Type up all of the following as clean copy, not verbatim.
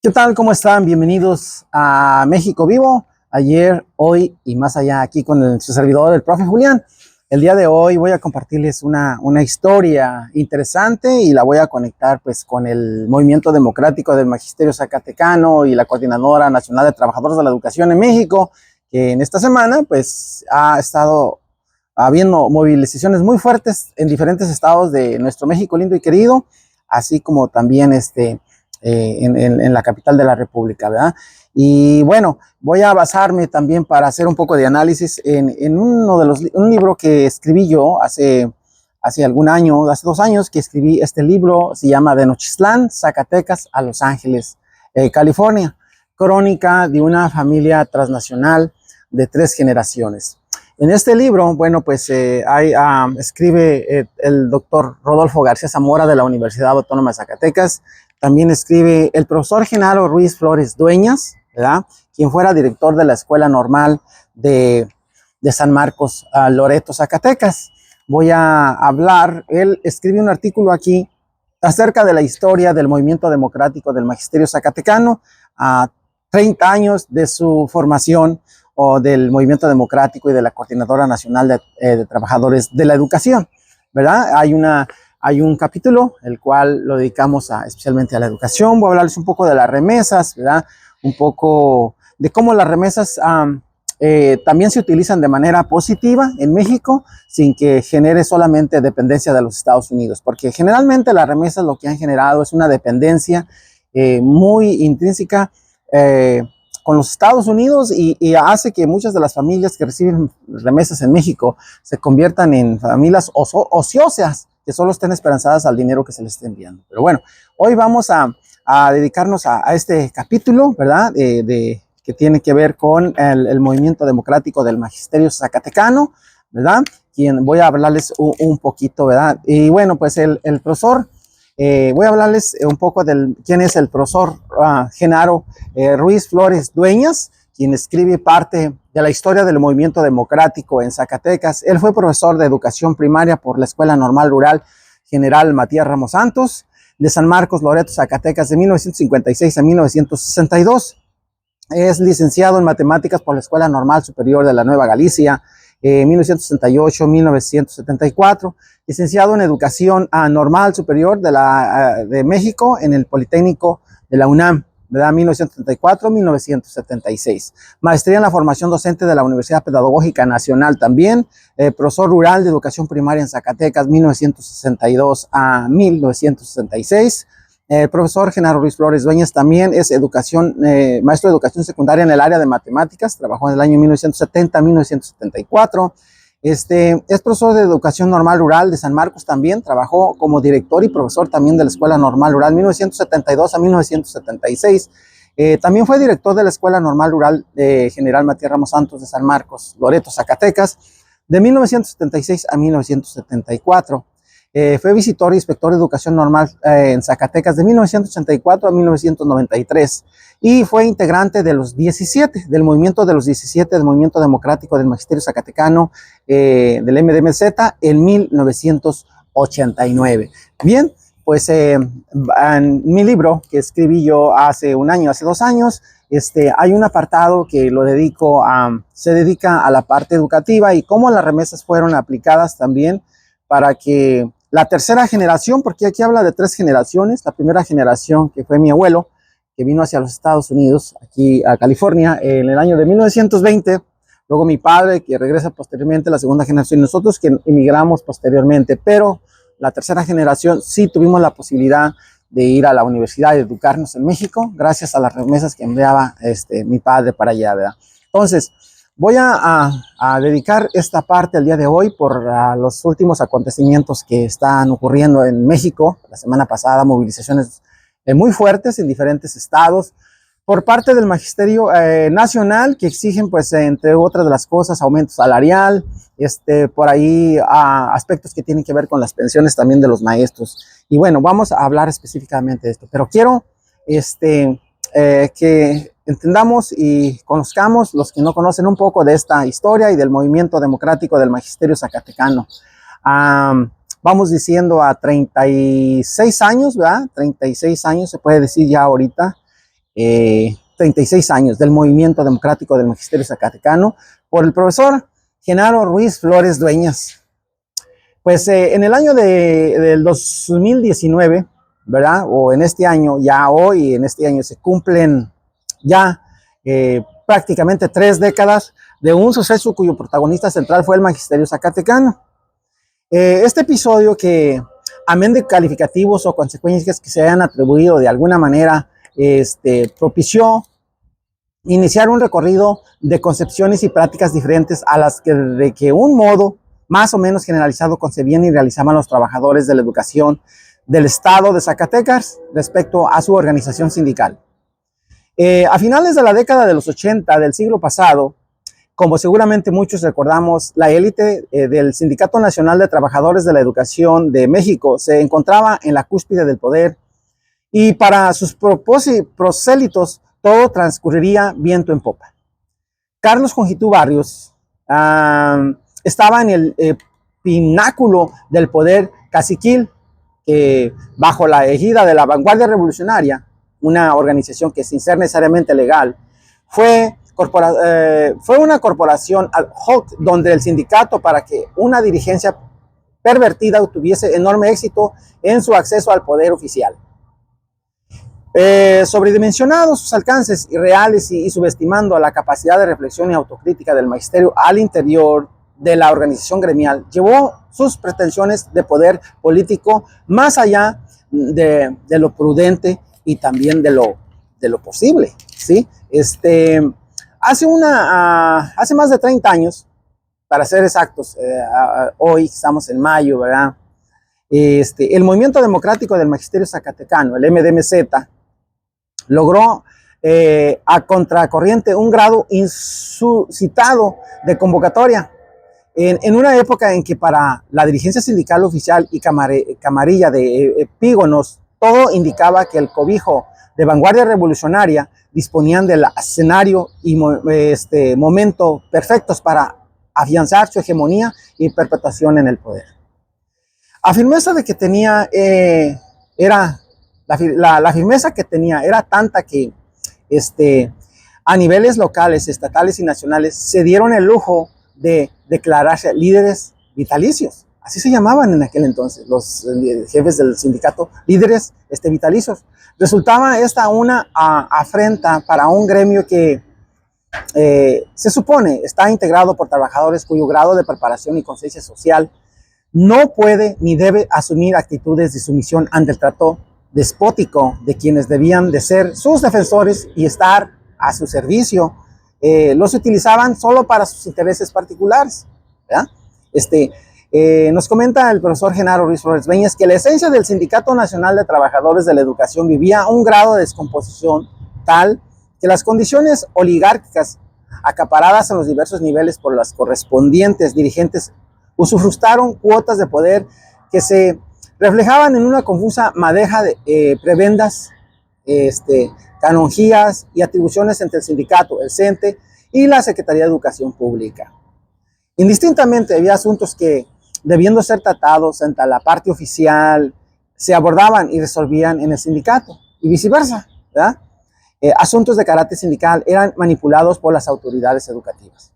¿Qué tal? ¿Cómo están? Bienvenidos a México Vivo. Ayer, hoy y más allá aquí con su servidor, el profe Julián. El día de hoy voy a compartirles una historia interesante y la voy a conectar pues con el movimiento democrático del Magisterio Zacatecano y la Coordinadora Nacional de Trabajadores de la Educación en México, que en esta semana pues ha estado habiendo movilizaciones muy fuertes en diferentes estados de nuestro México lindo y querido, así como también en la capital de la República, ¿verdad? Y bueno, voy a basarme también para hacer un poco de análisis en un libro que escribí yo hace algún año, hace 2 años que escribí este libro. Se llama De Nochistlán, Zacatecas a Los Ángeles, California, crónica de una familia transnacional de 3 generaciones. En este libro, bueno, pues escribe el doctor Rodolfo García Zamora de la Universidad Autónoma de Zacatecas. También escribe el profesor Genaro Ruiz Flores Dueñas, ¿verdad?, quien fuera director de la Escuela Normal de San Marcos, Loreto, Zacatecas. Voy a hablar, él escribe un artículo aquí acerca de la historia del movimiento democrático del Magisterio Zacatecano, a 30 años de su formación, o del movimiento democrático y de la Coordinadora Nacional de Trabajadores de la Educación, ¿verdad? Hay un capítulo, el cual lo dedicamos especialmente a la educación. Voy a hablarles un poco de las remesas, ¿verdad? Un poco de cómo las remesas también se utilizan de manera positiva en México, sin que genere solamente dependencia de los Estados Unidos, porque generalmente las remesas lo que han generado es una dependencia muy intrínseca con los Estados Unidos y hace que muchas de las familias que reciben remesas en México se conviertan en familias ociosas, que solo estén esperanzadas al dinero que se les esté enviando. Pero bueno, hoy vamos a dedicarnos a este capítulo, ¿verdad?, que tiene que ver con el movimiento democrático del Magisterio Zacatecano, ¿verdad?, quien voy a hablarles un poquito, ¿verdad? Y bueno, pues el profesor, voy a hablarles un poco de quién es el profesor Genaro Ruiz Flores Dueñas, quien escribe parte de la historia del movimiento democrático en Zacatecas. Él fue profesor de educación primaria por la Escuela Normal Rural General Matías Ramos Santos de San Marcos, Loreto, Zacatecas, de 1956 a 1962. Es licenciado en matemáticas por la Escuela Normal Superior de la Nueva Galicia, 1968-1974, licenciado en Educación Normal Superior de México en el Politécnico de la UNAM, ¿verdad?, 1974-1976. Maestría en la formación docente de la Universidad Pedagógica Nacional también, profesor rural de educación primaria en Zacatecas, 1962 a 1966. El profesor Genaro Ruiz Flores Dueñas también es maestro de educación secundaria en el área de matemáticas, trabajó en el año 1970 a 1974. Es profesor de educación normal rural de San Marcos también, trabajó como director y profesor también de la Escuela Normal Rural 1972 a 1976. También fue director de la Escuela Normal Rural de General Matías Ramos Santos de San Marcos, Loreto, Zacatecas, de 1976 a 1974. Fue visitor e inspector de educación normal en Zacatecas de 1984 a 1993 y fue integrante de los 17, del movimiento de los 17, del movimiento democrático del Magisterio Zacatecano, del MDMZ, en 1989. Bien, pues en mi libro que escribí yo hace 2 años, hay un apartado que se dedica a la parte educativa y cómo las remesas fueron aplicadas también para que la tercera generación, porque aquí habla de 3 generaciones, la primera generación que fue mi abuelo, que vino hacia los Estados Unidos, aquí a California, en el año de 1920, luego mi padre, que regresa posteriormente, la segunda generación, y nosotros que emigramos posteriormente, pero la tercera generación sí tuvimos la posibilidad de ir a la universidad y educarnos en México, gracias a las remesas que enviaba mi padre para allá, ¿verdad? Entonces, voy a dedicar esta parte el día de hoy por los últimos acontecimientos que están ocurriendo en México. La semana pasada, movilizaciones muy fuertes en diferentes estados por parte del Magisterio Nacional, que exigen, pues, entre otras de las cosas, aumento salarial, por ahí aspectos que tienen que ver con las pensiones también de los maestros. Y bueno, vamos a hablar específicamente de esto, pero quiero que entendamos y conozcamos, los que no conocen, un poco de esta historia y del movimiento democrático del Magisterio Zacatecano. Vamos diciendo a 36 años, ¿verdad? 36 años se puede decir ya ahorita, 36 años del movimiento democrático del magisterio zacatecano por el profesor Genaro Ruiz Flores Dueñas. Pues en el año del 2019, ¿verdad? O en este año, ya hoy, en este año se cumplen ya prácticamente 3 décadas de un suceso cuyo protagonista central fue el magisterio zacatecano. Este episodio que, amén de calificativos o consecuencias que se hayan atribuido de alguna manera, propició iniciar un recorrido de concepciones y prácticas diferentes a las que de que un modo más o menos generalizado concebían y realizaban los trabajadores de la educación del estado de Zacatecas respecto a su organización sindical. A finales de la década de los 80 del siglo pasado, como seguramente muchos recordamos, la élite del Sindicato Nacional de Trabajadores de la Educación de México se encontraba en la cúspide del poder y para sus prosélitos todo transcurriría viento en popa. Carlos Jongitú Barrios estaba en el pináculo del poder caciquil, bajo la égida de la Vanguardia Revolucionaria, una organización que sin ser necesariamente legal, fue una corporación ad hoc donde el sindicato, para que una dirigencia pervertida tuviese enorme éxito en su acceso al poder oficial. Sobredimensionados sus alcances irreales y subestimando a la capacidad de reflexión y autocrítica del magisterio al interior de la organización gremial, llevó sus pretensiones de poder político más allá de lo prudente y también de lo posible, ¿sí? Hace más de 30 años, para ser exactos, hoy estamos en mayo, ¿verdad? El movimiento democrático del magisterio zacatecano, el MDMZ, logró a contracorriente un grado insuscitado de convocatoria en una época en que para la dirigencia sindical oficial y camarilla de epígonos todo indicaba que el cobijo de vanguardia revolucionaria disponían del escenario y momento perfectos para afianzar su hegemonía y perpetuación en el poder. La firmeza de que tenía la firmeza que tenía era tanta que a niveles locales, estatales y nacionales se dieron el lujo de declararse líderes vitalicios. Así se llamaban en aquel entonces los jefes del sindicato, líderes vitalicios. Resultaba esta una afrenta para un gremio que se supone está integrado por trabajadores cuyo grado de preparación y conciencia social no puede ni debe asumir actitudes de sumisión ante el trato despótico de quienes debían de ser sus defensores y estar a su servicio. Los utilizaban solo para sus intereses particulares, ¿verdad? Nos comenta el profesor Genaro Ruiz Flores Dueñas que la esencia del Sindicato Nacional de Trabajadores de la Educación vivía un grado de descomposición tal que las condiciones oligárquicas acaparadas en los diversos niveles por las correspondientes dirigentes usufructaron cuotas de poder que se reflejaban en una confusa madeja de prebendas, canonjías y atribuciones entre el sindicato, el CENTE y la Secretaría de Educación Pública. Indistintamente había asuntos que, debiendo ser tratados ante la parte oficial, se abordaban y resolvían en el sindicato y viceversa, ¿verdad? Asuntos de carácter sindical eran manipulados por las autoridades educativas.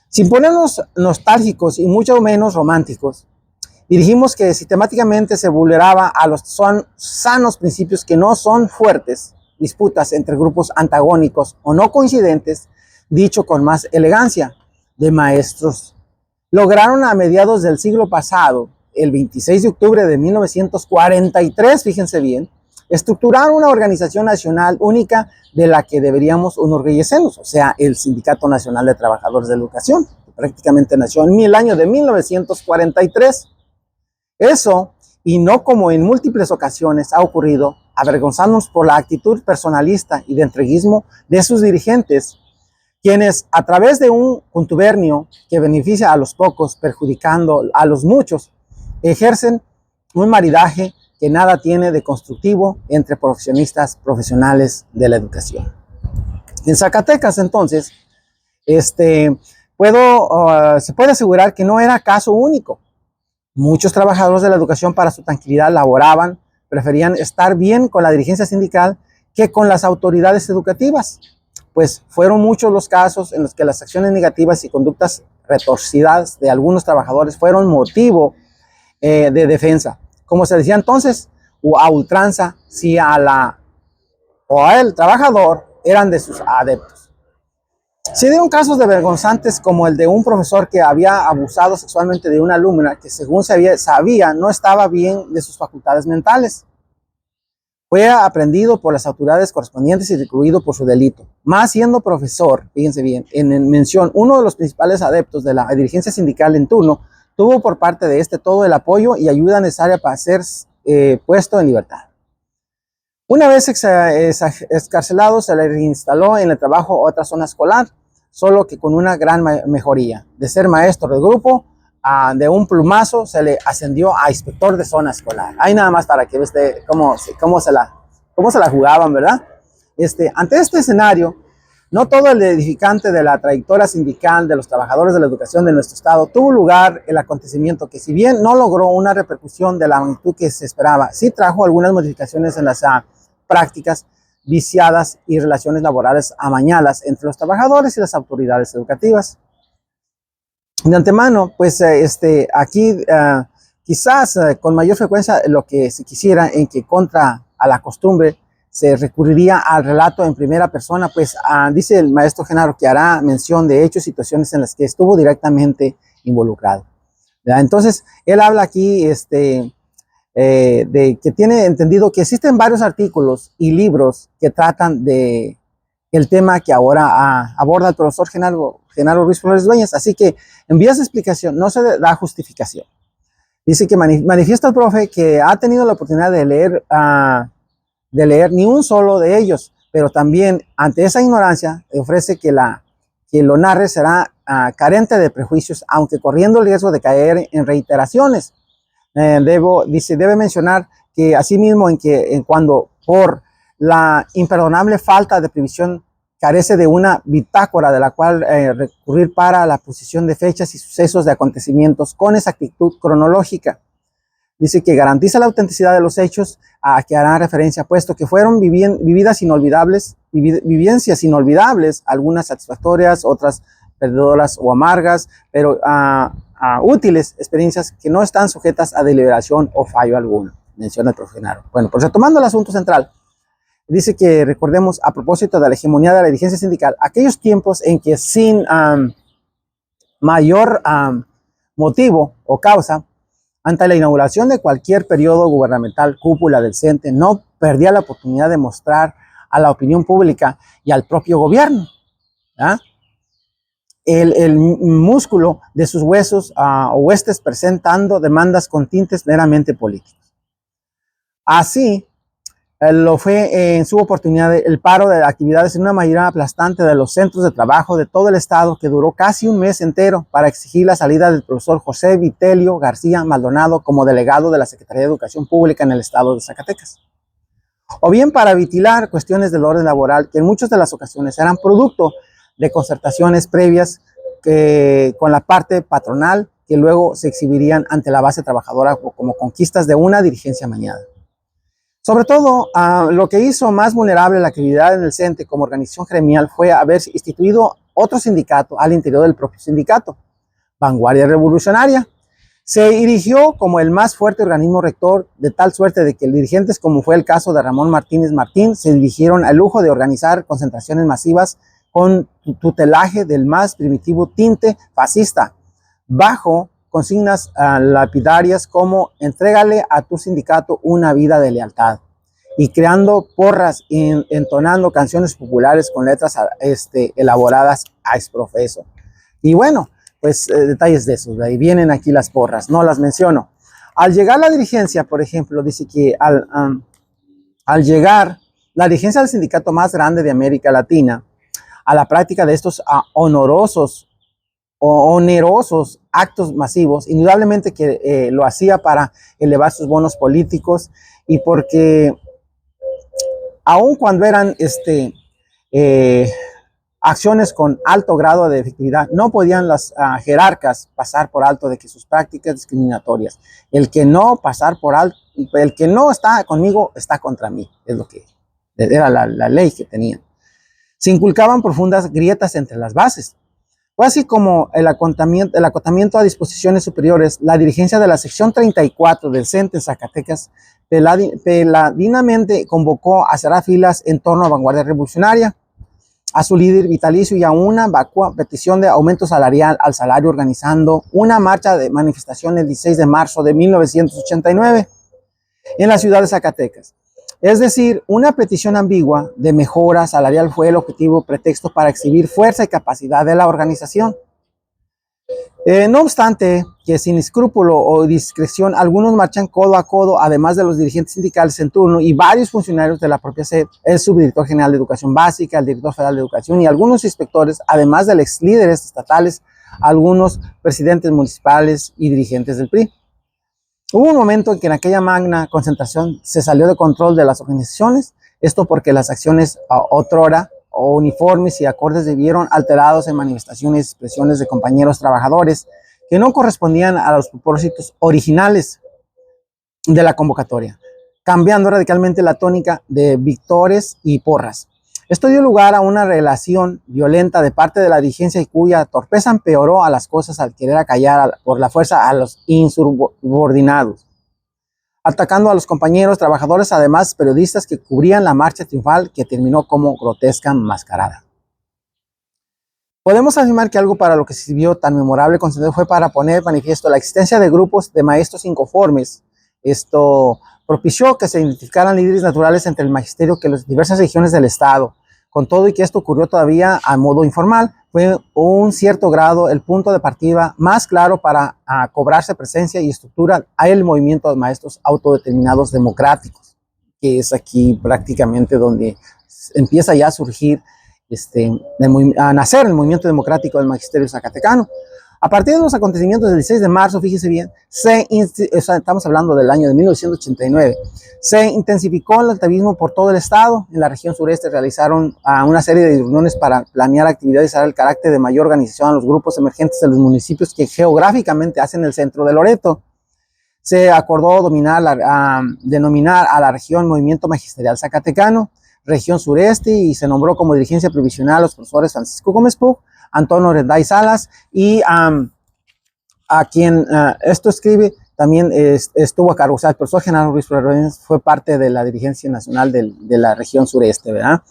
Sin ponernos nostálgicos y mucho menos románticos, dirigimos que sistemáticamente se vulneraba a los sanos principios que no son fuertes disputas entre grupos antagónicos o no coincidentes, dicho con más elegancia, de maestros. Lograron a mediados del siglo pasado, el 26 de octubre de 1943, fíjense bien, estructurar una organización nacional única de la que deberíamos enorgullecernos, o sea, el Sindicato Nacional de Trabajadores de la Educación, que prácticamente nació en el año de 1943. Eso, y no como en múltiples ocasiones ha ocurrido, avergonzándonos por la actitud personalista y de entreguismo de sus dirigentes, quienes a través de un contubernio que beneficia a los pocos, perjudicando a los muchos, ejercen un maridaje que nada tiene de constructivo entre profesionales de la educación. En Zacatecas, entonces, se puede asegurar que no era caso único. Muchos trabajadores de la educación, para su tranquilidad, laboraban, preferían estar bien con la dirigencia sindical que con las autoridades educativas. Pues fueron muchos los casos en los que las acciones negativas y conductas retorcidas de algunos trabajadores fueron motivo de defensa. Como se decía entonces, o a ultranza, si a la o a el trabajador eran de sus adeptos. Se dieron casos de vergonzantes como el de un profesor que había abusado sexualmente de una alumna que según sabía no estaba bien de sus facultades mentales. Fue aprendido por las autoridades correspondientes y recluido por su delito. Más siendo profesor, fíjense bien, en mención, uno de los principales adeptos de la dirigencia sindical en turno tuvo por parte de este todo el apoyo y ayuda necesaria para ser puesto en libertad. Una vez excarcelado, se le reinstaló en el trabajo a otra zona escolar, solo que con una gran mejoría. De ser maestro de grupo, de un plumazo se le ascendió a inspector de zona escolar. Ahí nada más para que vean cómo se la jugaban, ¿verdad? Ante este escenario, no todo el edificante de la trayectoria sindical de los trabajadores de la educación de nuestro estado tuvo lugar el acontecimiento que, si bien no logró una repercusión de la magnitud que se esperaba, sí trajo algunas modificaciones en las prácticas viciadas y relaciones laborales amañadas entre los trabajadores y las autoridades educativas. De antemano, pues aquí quizás con mayor frecuencia lo que se quisiera en que contra a la costumbre se recurriría al relato en primera persona, pues dice el maestro Genaro que hará mención de hechos y situaciones en las que estuvo directamente involucrado, ¿verdad? Entonces, él habla aquí de que tiene entendido que existen varios artículos y libros que tratan de el tema que ahora aborda el profesor Genaro Ruiz Flores Dueñas, así que en vías de explicación no se da justificación. Dice que manifiesta el profe que ha tenido la oportunidad de leer ni un solo de ellos, pero también ante esa ignorancia ofrece que quien lo narre será carente de prejuicios, aunque corriendo el riesgo de caer en reiteraciones. Debe mencionar que asimismo cuando por la imperdonable falta de previsión carece de una bitácora de la cual recurrir para la posición de fechas y sucesos de acontecimientos con exactitud cronológica. Dice que garantiza la autenticidad de los hechos a que hará referencia, puesto que fueron vivencias inolvidables, algunas satisfactorias, otras perdedoras o amargas, pero útiles experiencias que no están sujetas a deliberación o fallo alguno, menciona el profe Genaro. Bueno, pues retomando el asunto central, dice que recordemos a propósito de la hegemonía de la dirigencia sindical, aquellos tiempos en que sin mayor motivo o causa, ante la inauguración de cualquier periodo gubernamental, cúpula del CENTE no perdía la oportunidad de mostrar a la opinión pública y al propio gobierno el músculo de sus huesos oestes presentando demandas con tintes meramente políticos. Así lo fue en su oportunidad el paro de actividades en una mayoría aplastante de los centros de trabajo de todo el estado, que duró casi un mes entero para exigir la salida del profesor José Vitelio García Maldonado como delegado de la Secretaría de Educación Pública en el estado de Zacatecas. O bien para ventilar cuestiones del orden laboral que en muchas de las ocasiones eran producto de concertaciones previas con la parte patronal, que luego se exhibirían ante la base trabajadora como conquistas de una dirigencia amañada. Sobre todo, lo que hizo más vulnerable la actividad en el CENTE como organización gremial fue haber instituido otro sindicato al interior del propio sindicato, Vanguardia Revolucionaria. Se erigió como el más fuerte organismo rector, de tal suerte de que dirigentes, como fue el caso de Ramón Martínez Martín, se dirigieron al lujo de organizar concentraciones masivas con tutelaje del más primitivo tinte fascista, bajo consignas lapidarias como entrégale a tu sindicato una vida de lealtad, y creando porras y entonando canciones populares con letras elaboradas a exprofeso. Y bueno, pues detalles de eso, de ahí vienen aquí las porras, no las menciono. Al llegar la dirigencia, por ejemplo, dice que al llegar la dirigencia del sindicato más grande de América Latina a la práctica de estos onerosos actos masivos, indudablemente que lo hacía para elevar sus bonos políticos, y porque aun cuando eran acciones con alto grado de efectividad, no podían las jerarcas pasar por alto de que sus prácticas discriminatorias, el que no está conmigo está contra mí, es lo que era la ley que tenían. Se inculcaban profundas grietas entre las bases. Fue así como el acotamiento a disposiciones superiores, la dirigencia de la sección 34 del CENTE en Zacatecas peladinamente convocó a cerrar filas en torno a Vanguardia Revolucionaria, a su líder vitalicio y a una vacua petición de aumento salarial al salario, organizando una marcha de manifestación el 16 de marzo de 1989 en la ciudad de Zacatecas. Es decir, una petición ambigua de mejora salarial fue el objetivo pretexto para exhibir fuerza y capacidad de la organización. No obstante, que sin escrúpulo o discreción, algunos marchan codo a codo, además de los dirigentes sindicales en turno y varios funcionarios de la propia SEP, el subdirector general de Educación Básica, el director federal de Educación y algunos inspectores, además de ex líderes estatales, algunos presidentes municipales y dirigentes del PRI. Hubo un momento en que en aquella magna concentración se salió de control de las organizaciones, esto porque las acciones otrora o uniformes y acordes se vieron alterados en manifestaciones y expresiones de compañeros trabajadores que no correspondían a los propósitos originales de la convocatoria, cambiando radicalmente la tónica de victores y porras. Esto dio lugar a una relación violenta de parte de la dirigencia y cuya torpeza empeoró a las cosas al querer acallar por la fuerza a los insubordinados, atacando a los compañeros trabajadores, además periodistas que cubrían la marcha triunfal que terminó como grotesca mascarada. Podemos afirmar que algo para lo que sirvió tan memorable concepto fue para poner manifiesto la existencia de grupos de maestros inconformes. Esto propició que se identificaran líderes naturales entre el magisterio que las diversas regiones del estado. Con todo y que esto ocurrió todavía a modo informal, fue un cierto grado el punto de partida más claro para cobrarse presencia y estructura al movimiento de maestros autodeterminados democráticos, que es aquí prácticamente donde empieza ya a surgir, a nacer el movimiento democrático del magisterio zacatecano. A partir de los acontecimientos del 16 de marzo, fíjese bien, estamos hablando del año de 1989, se intensificó el activismo por todo el estado. En la región sureste realizaron una serie de reuniones para planear actividades y dar el carácter de mayor organización a los grupos emergentes de los municipios que geográficamente hacen el centro de Loreto. Se acordó denominar a la región Movimiento Magisterial Zacatecano, región sureste, y se nombró como dirigencia provisional a los profesores Francisco Gómez Pug, Antonio Renday Salas y a quien esto escribe también estuvo a cargo, o sea, el profesor Genaro Ruiz Flores fue parte de la dirigencia nacional de la región sureste, ¿verdad?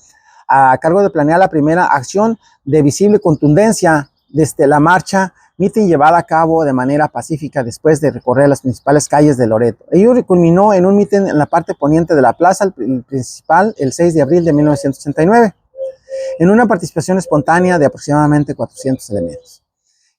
A cargo de planear la primera acción de visible contundencia desde la marcha, mitin llevada a cabo de manera pacífica después de recorrer las principales calles de Loreto. Ello culminó en un mitin en la parte poniente de la plaza principal el 6 de abril de 1989. En una participación espontánea de aproximadamente 400 elementos.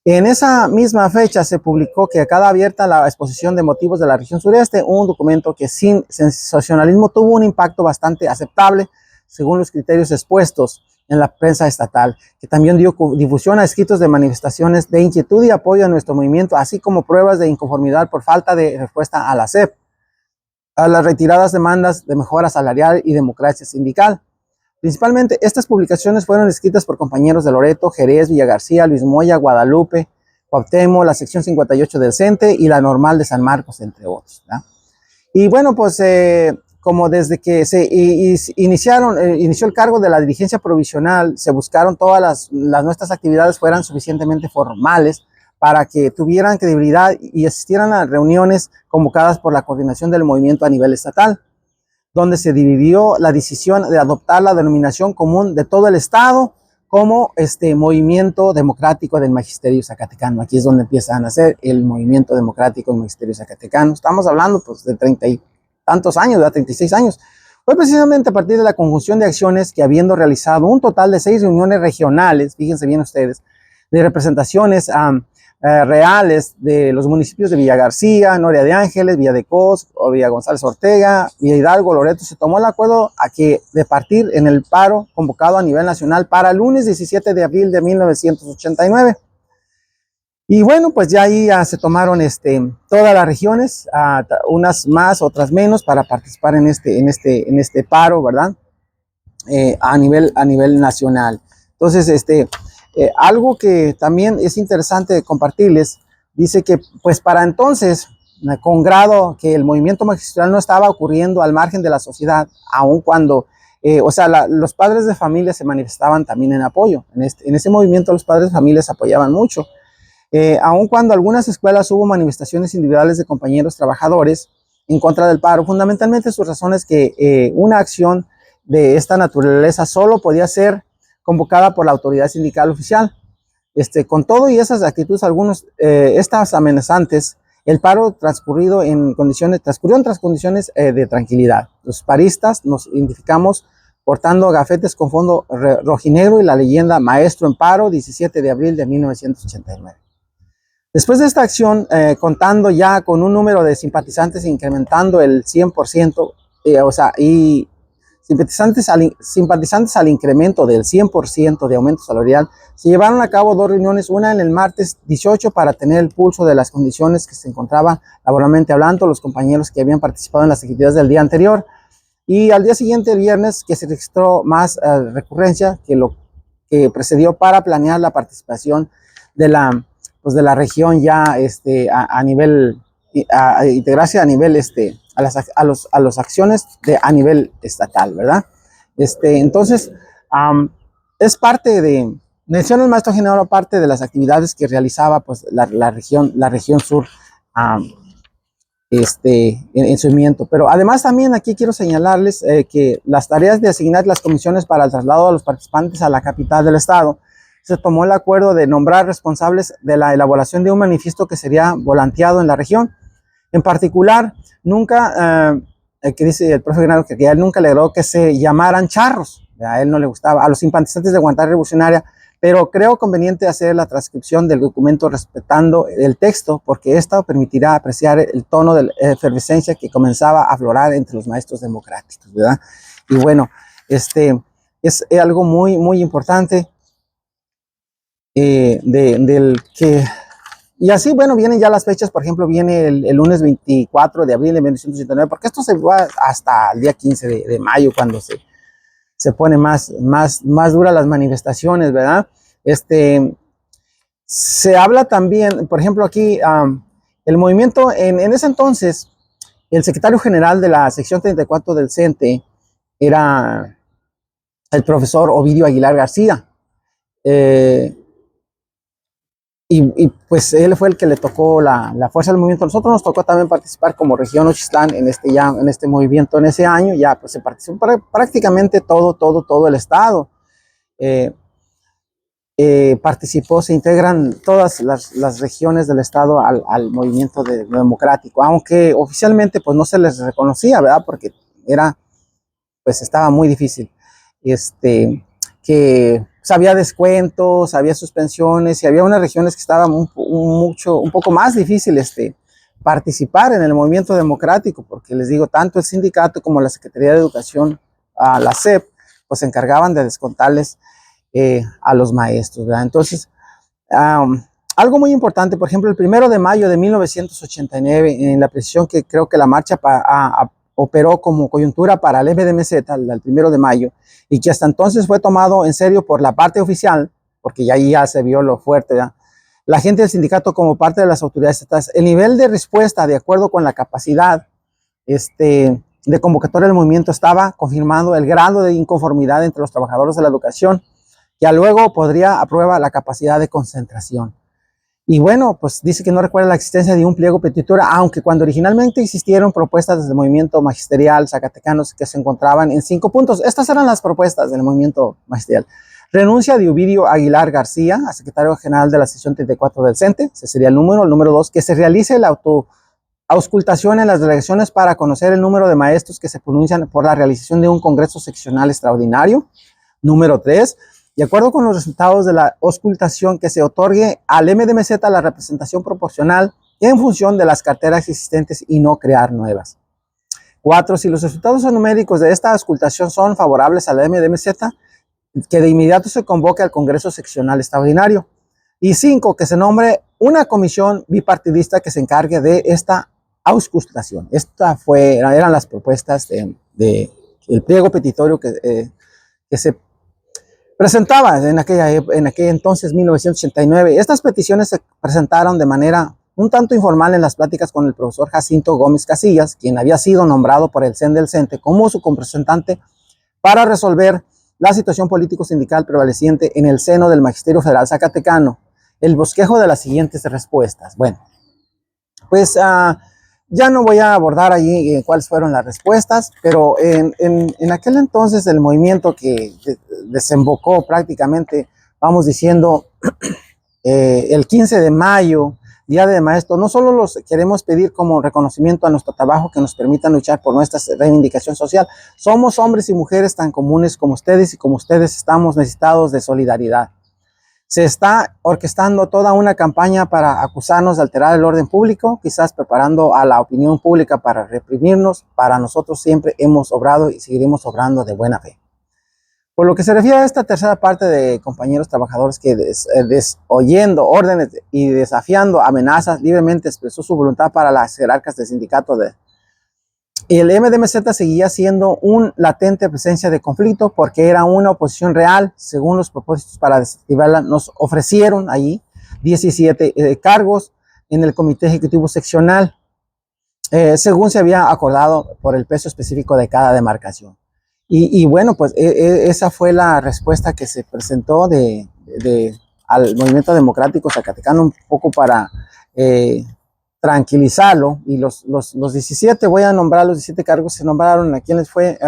En esa misma fecha se publicó que quedaba abierta la exposición de motivos de la región sureste, un documento que sin sensacionalismo tuvo un impacto bastante aceptable según los criterios expuestos en la prensa estatal, que también dio difusión a escritos de manifestaciones de inquietud y apoyo a nuestro movimiento, así como pruebas de inconformidad por falta de respuesta a la SEP, a las retiradas demandas de mejora salarial y democracia sindical. Principalmente, estas publicaciones fueron escritas por compañeros de Loreto, Jerez, Villa García, Luis Moya, Guadalupe, Cuauhtémoc, la sección 58 del CENTE y la normal de San Marcos, entre otros, ¿verdad? Y bueno, pues como desde que se inició el cargo de la dirigencia provisional, se buscaron todas nuestras actividades fueran suficientemente formales para que tuvieran credibilidad y asistieran a reuniones convocadas por la coordinación del movimiento a nivel estatal, donde se dividió la decisión de adoptar la denominación común de todo el estado como movimiento democrático del magisterio zacatecano. Aquí es donde empieza a nacer el movimiento democrático del magisterio zacatecano. Estamos hablando pues de 30 y tantos años, ¿verdad? 36 años. Fue precisamente a partir de la conjunción de acciones que, habiendo realizado un total de 6 reuniones regionales, fíjense bien ustedes, de representaciones reales de los municipios de Villa García, Noria de Ángeles, Villa de Cos, Villa González Ortega, Villa Hidalgo, Loreto, se tomó el acuerdo de partir en el paro convocado a nivel nacional para el lunes 17 de abril de 1989. Y bueno, pues ya ahí se tomaron todas las regiones, unas más, otras menos, para participar en este paro, ¿verdad? A nivel nacional. Entonces, algo que también es interesante compartirles, dice que pues para entonces, con grado que el movimiento magistral no estaba ocurriendo al margen de la sociedad, aun cuando o sea, los padres de familia se manifestaban también en apoyo. En ese movimiento los padres de familia se apoyaban mucho. Aun cuando algunas escuelas hubo manifestaciones individuales de compañeros trabajadores en contra del paro, fundamentalmente su razón es que una acción de esta naturaleza solo podía ser convocada por la autoridad sindical oficial. Con todo y esas actitudes, estas amenazantes, el paro transcurrió en tras condiciones de tranquilidad. Los paristas nos identificamos portando gafetes con fondo rojinegro y la leyenda Maestro en Paro, 17 de abril de 1989. Después de esta acción, contando ya con un número de simpatizantes incrementando el 100%, y simpatizantes al incremento del 100% de aumento salarial, se llevaron a cabo 2 reuniones, una en el martes 18 para tener el pulso de las condiciones que se encontraban laboralmente hablando los compañeros que habían participado en las actividades del día anterior, y al día siguiente, el viernes, que se registró más recurrencia que lo que precedió para planear la participación de la región ya a nivel, integrarse a nivel, a las acciones a nivel estatal, ¿verdad? Entonces, es parte menciono el maestro general, parte de las actividades que realizaba pues la región sur, en su movimiento. Pero además también aquí quiero señalarles que las tareas de asignar las comisiones para el traslado de los participantes a la capital del estado, se tomó el acuerdo de nombrar responsables de la elaboración de un manifiesto que sería volanteado en la región. En particular, que dice el profe Genaro, que a él nunca le agradó que se llamaran charros, a él no le gustaba, a los simpatizantes de Guantánamo Revolucionaria, pero creo conveniente hacer la transcripción del documento respetando el texto, porque esto permitirá apreciar el tono de efervescencia que comenzaba a aflorar entre los maestros democráticos, ¿verdad? Y bueno, es algo muy, muy importante. Y así, bueno, vienen ya las fechas. Por ejemplo, viene el lunes 24 de abril de 1989, porque esto se va hasta el día 15 de mayo, cuando se pone más duras las manifestaciones, ¿verdad? Se habla también, por ejemplo, aquí, el movimiento, en ese entonces, el secretario general de la sección 34 del CENTE era el profesor Ovidio Aguilar García. Y pues él fue el que le tocó la fuerza del movimiento. A nosotros nos tocó también participar como región Ochistlán en este movimiento en ese año. Ya pues se participó prácticamente todo el estado. Se integran todas las regiones del estado al movimiento democrático, aunque oficialmente pues no se les reconocía, ¿verdad? Porque estaba muy difícil. Que había descuentos, había suspensiones, y había unas regiones que estaban un poco más difícil participar en el movimiento democrático, porque les digo, tanto el sindicato como la Secretaría de Educación, la SEP, pues se encargaban de descontarles a los maestros, ¿verdad? Entonces, algo muy importante, por ejemplo, el 1 de mayo de 1989, en la precisión que creo que la marcha operó como coyuntura para el MDMZ, el 1 de mayo, y que hasta entonces fue tomado en serio por la parte oficial, porque ya se vio lo fuerte, ¿verdad? La gente del sindicato como parte de las autoridades estatales, el nivel de respuesta de acuerdo con la capacidad de convocatoria del movimiento estaba confirmando el grado de inconformidad entre los trabajadores de la educación, que luego podría aprobar la capacidad de concentración. Y bueno, pues dice que no recuerda la existencia de un pliego petitorio, aunque cuando originalmente existieron propuestas desde el movimiento magisterial zacatecanos que se encontraban en 5 puntos. Estas eran las propuestas del movimiento magisterial. Renuncia de Ovidio Aguilar García a secretario general de la sección 34 del CENTE, ese sería el número. El número 2, que se realice la auscultación en las delegaciones para conocer el número de maestros que se pronuncian por la realización de un congreso seccional extraordinario. Número 3, de acuerdo con los resultados de la auscultación, que se otorgue al MDMZ la representación proporcional en función de las carteras existentes y no crear nuevas. 4, si los resultados numéricos de esta auscultación son favorables a la MDMZ, que de inmediato se convoque al Congreso Seccional Extraordinario. Y 5, que se nombre una comisión bipartidista que se encargue de esta auscultación. Eran las propuestas del pliego petitorio que se presentaba en aquel entonces, 1989. Estas peticiones se presentaron de manera un tanto informal en las pláticas con el profesor Jacinto Gómez Casillas, quien había sido nombrado por el CEN del CENTE como su representante para resolver la situación político-sindical prevaleciente en el seno del Magisterio Federal Zacatecano. El bosquejo de las siguientes respuestas. Bueno, pues ya no voy a abordar allí cuáles fueron las respuestas, pero en aquel entonces el movimiento que desembocó prácticamente, vamos diciendo, el 15 de mayo, Día de Maestro, no solo los queremos pedir como reconocimiento a nuestro trabajo que nos permitan luchar por nuestra reivindicación social, somos hombres y mujeres tan comunes como ustedes y como ustedes estamos necesitados de solidaridad. Se está orquestando toda una campaña para acusarnos de alterar el orden público, quizás preparando a la opinión pública para reprimirnos. Para nosotros siempre hemos obrado y seguiremos obrando de buena fe. Por lo que se refiere a esta tercera parte de compañeros trabajadores que desoyendo órdenes y desafiando amenazas libremente expresó su voluntad para las jerarcas del sindicato el MDMZ seguía siendo una latente presencia de conflicto porque era una oposición real. Según los propósitos para desactivarla, nos ofrecieron allí 17 cargos en el Comité Ejecutivo Seccional, según se había acordado por el peso específico de cada demarcación. Y bueno, pues esa fue la respuesta que se presentó al Movimiento Democrático Zacatecano, un poco para tranquilizarlo. Y los 17, voy a nombrar los 17 cargos, se nombraron a quienes fue,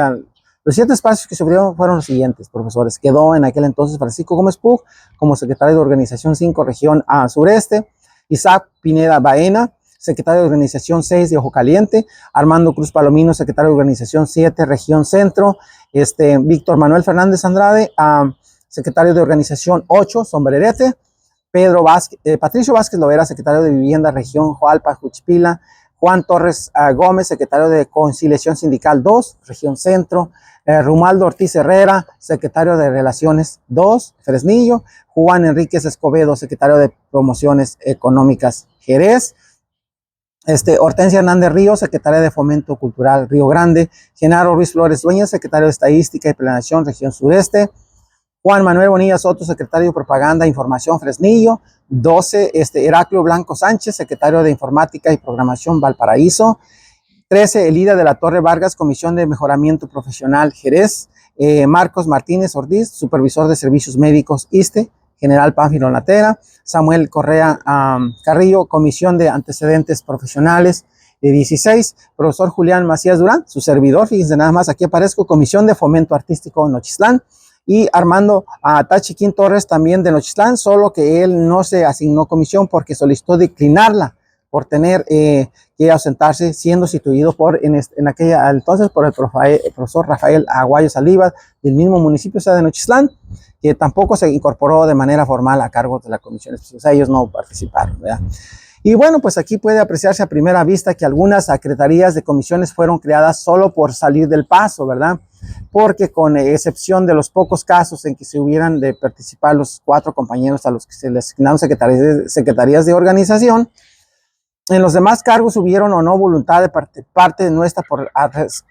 los 7 espacios que se abrieron fueron los siguientes, profesores. Quedó en aquel entonces Francisco Gómez Pug como secretario de Organización 5, Región Sureste, Isaac Pineda Baena, secretario de Organización 6 de Ojo Caliente, Armando Cruz Palomino, secretario de Organización 7, Región Centro, Víctor Manuel Fernández Andrade, secretario de Organización 8, Sombrerete, Patricio Vázquez Lovera, secretario de Vivienda, Región Joalpa, Juchipila, Juan Torres Gómez, secretario de Conciliación Sindical 2, Región Centro, Romualdo Ortiz Herrera, secretario de Relaciones 2, Fresnillo, Juan Enríquez Escobedo, secretario de Promociones Económicas, Jerez, Hortensia Hernández Ríos, secretaria de Fomento Cultural, Río Grande, Genaro Ruiz Flores Dueñas, secretario de Estadística y Planeación, Región Sureste, Juan Manuel Bonilla Soto, secretario de Propaganda e Información, Fresnillo, 12, Heraclio Blanco Sánchez, secretario de Informática y Programación, Valparaíso, 13, Elida de la Torre Vargas, Comisión de Mejoramiento Profesional, Jerez, Marcos Martínez Ortiz, supervisor de Servicios Médicos, ISSSTE, General Pánfilo Natera, Samuel Correa Carrillo, Comisión de Antecedentes Profesionales, 16, profesor Julián Macías Durán, su servidor, fíjense nada más, aquí aparezco, Comisión de Fomento Artístico Nochistlán, y Armando Tachiquín Torres, también de Nochistlán, solo que él no se asignó comisión porque solicitó declinarla por tener que ausentarse, siendo sustituido en aquella entonces por el profesor Rafael Aguayo Saliva, del mismo municipio, o sea, de Nochistlán, que tampoco se incorporó de manera formal a cargo de la comisión, o sea, ellos no participaron, ¿verdad? Y bueno, pues aquí puede apreciarse a primera vista que algunas secretarías de comisiones fueron creadas solo por salir del paso, ¿verdad? Porque con excepción de los pocos casos en que se hubieran de participar los 4 compañeros a los que se les asignaron secretarías de organización, en los demás cargos hubieron o no voluntad de parte nuestra por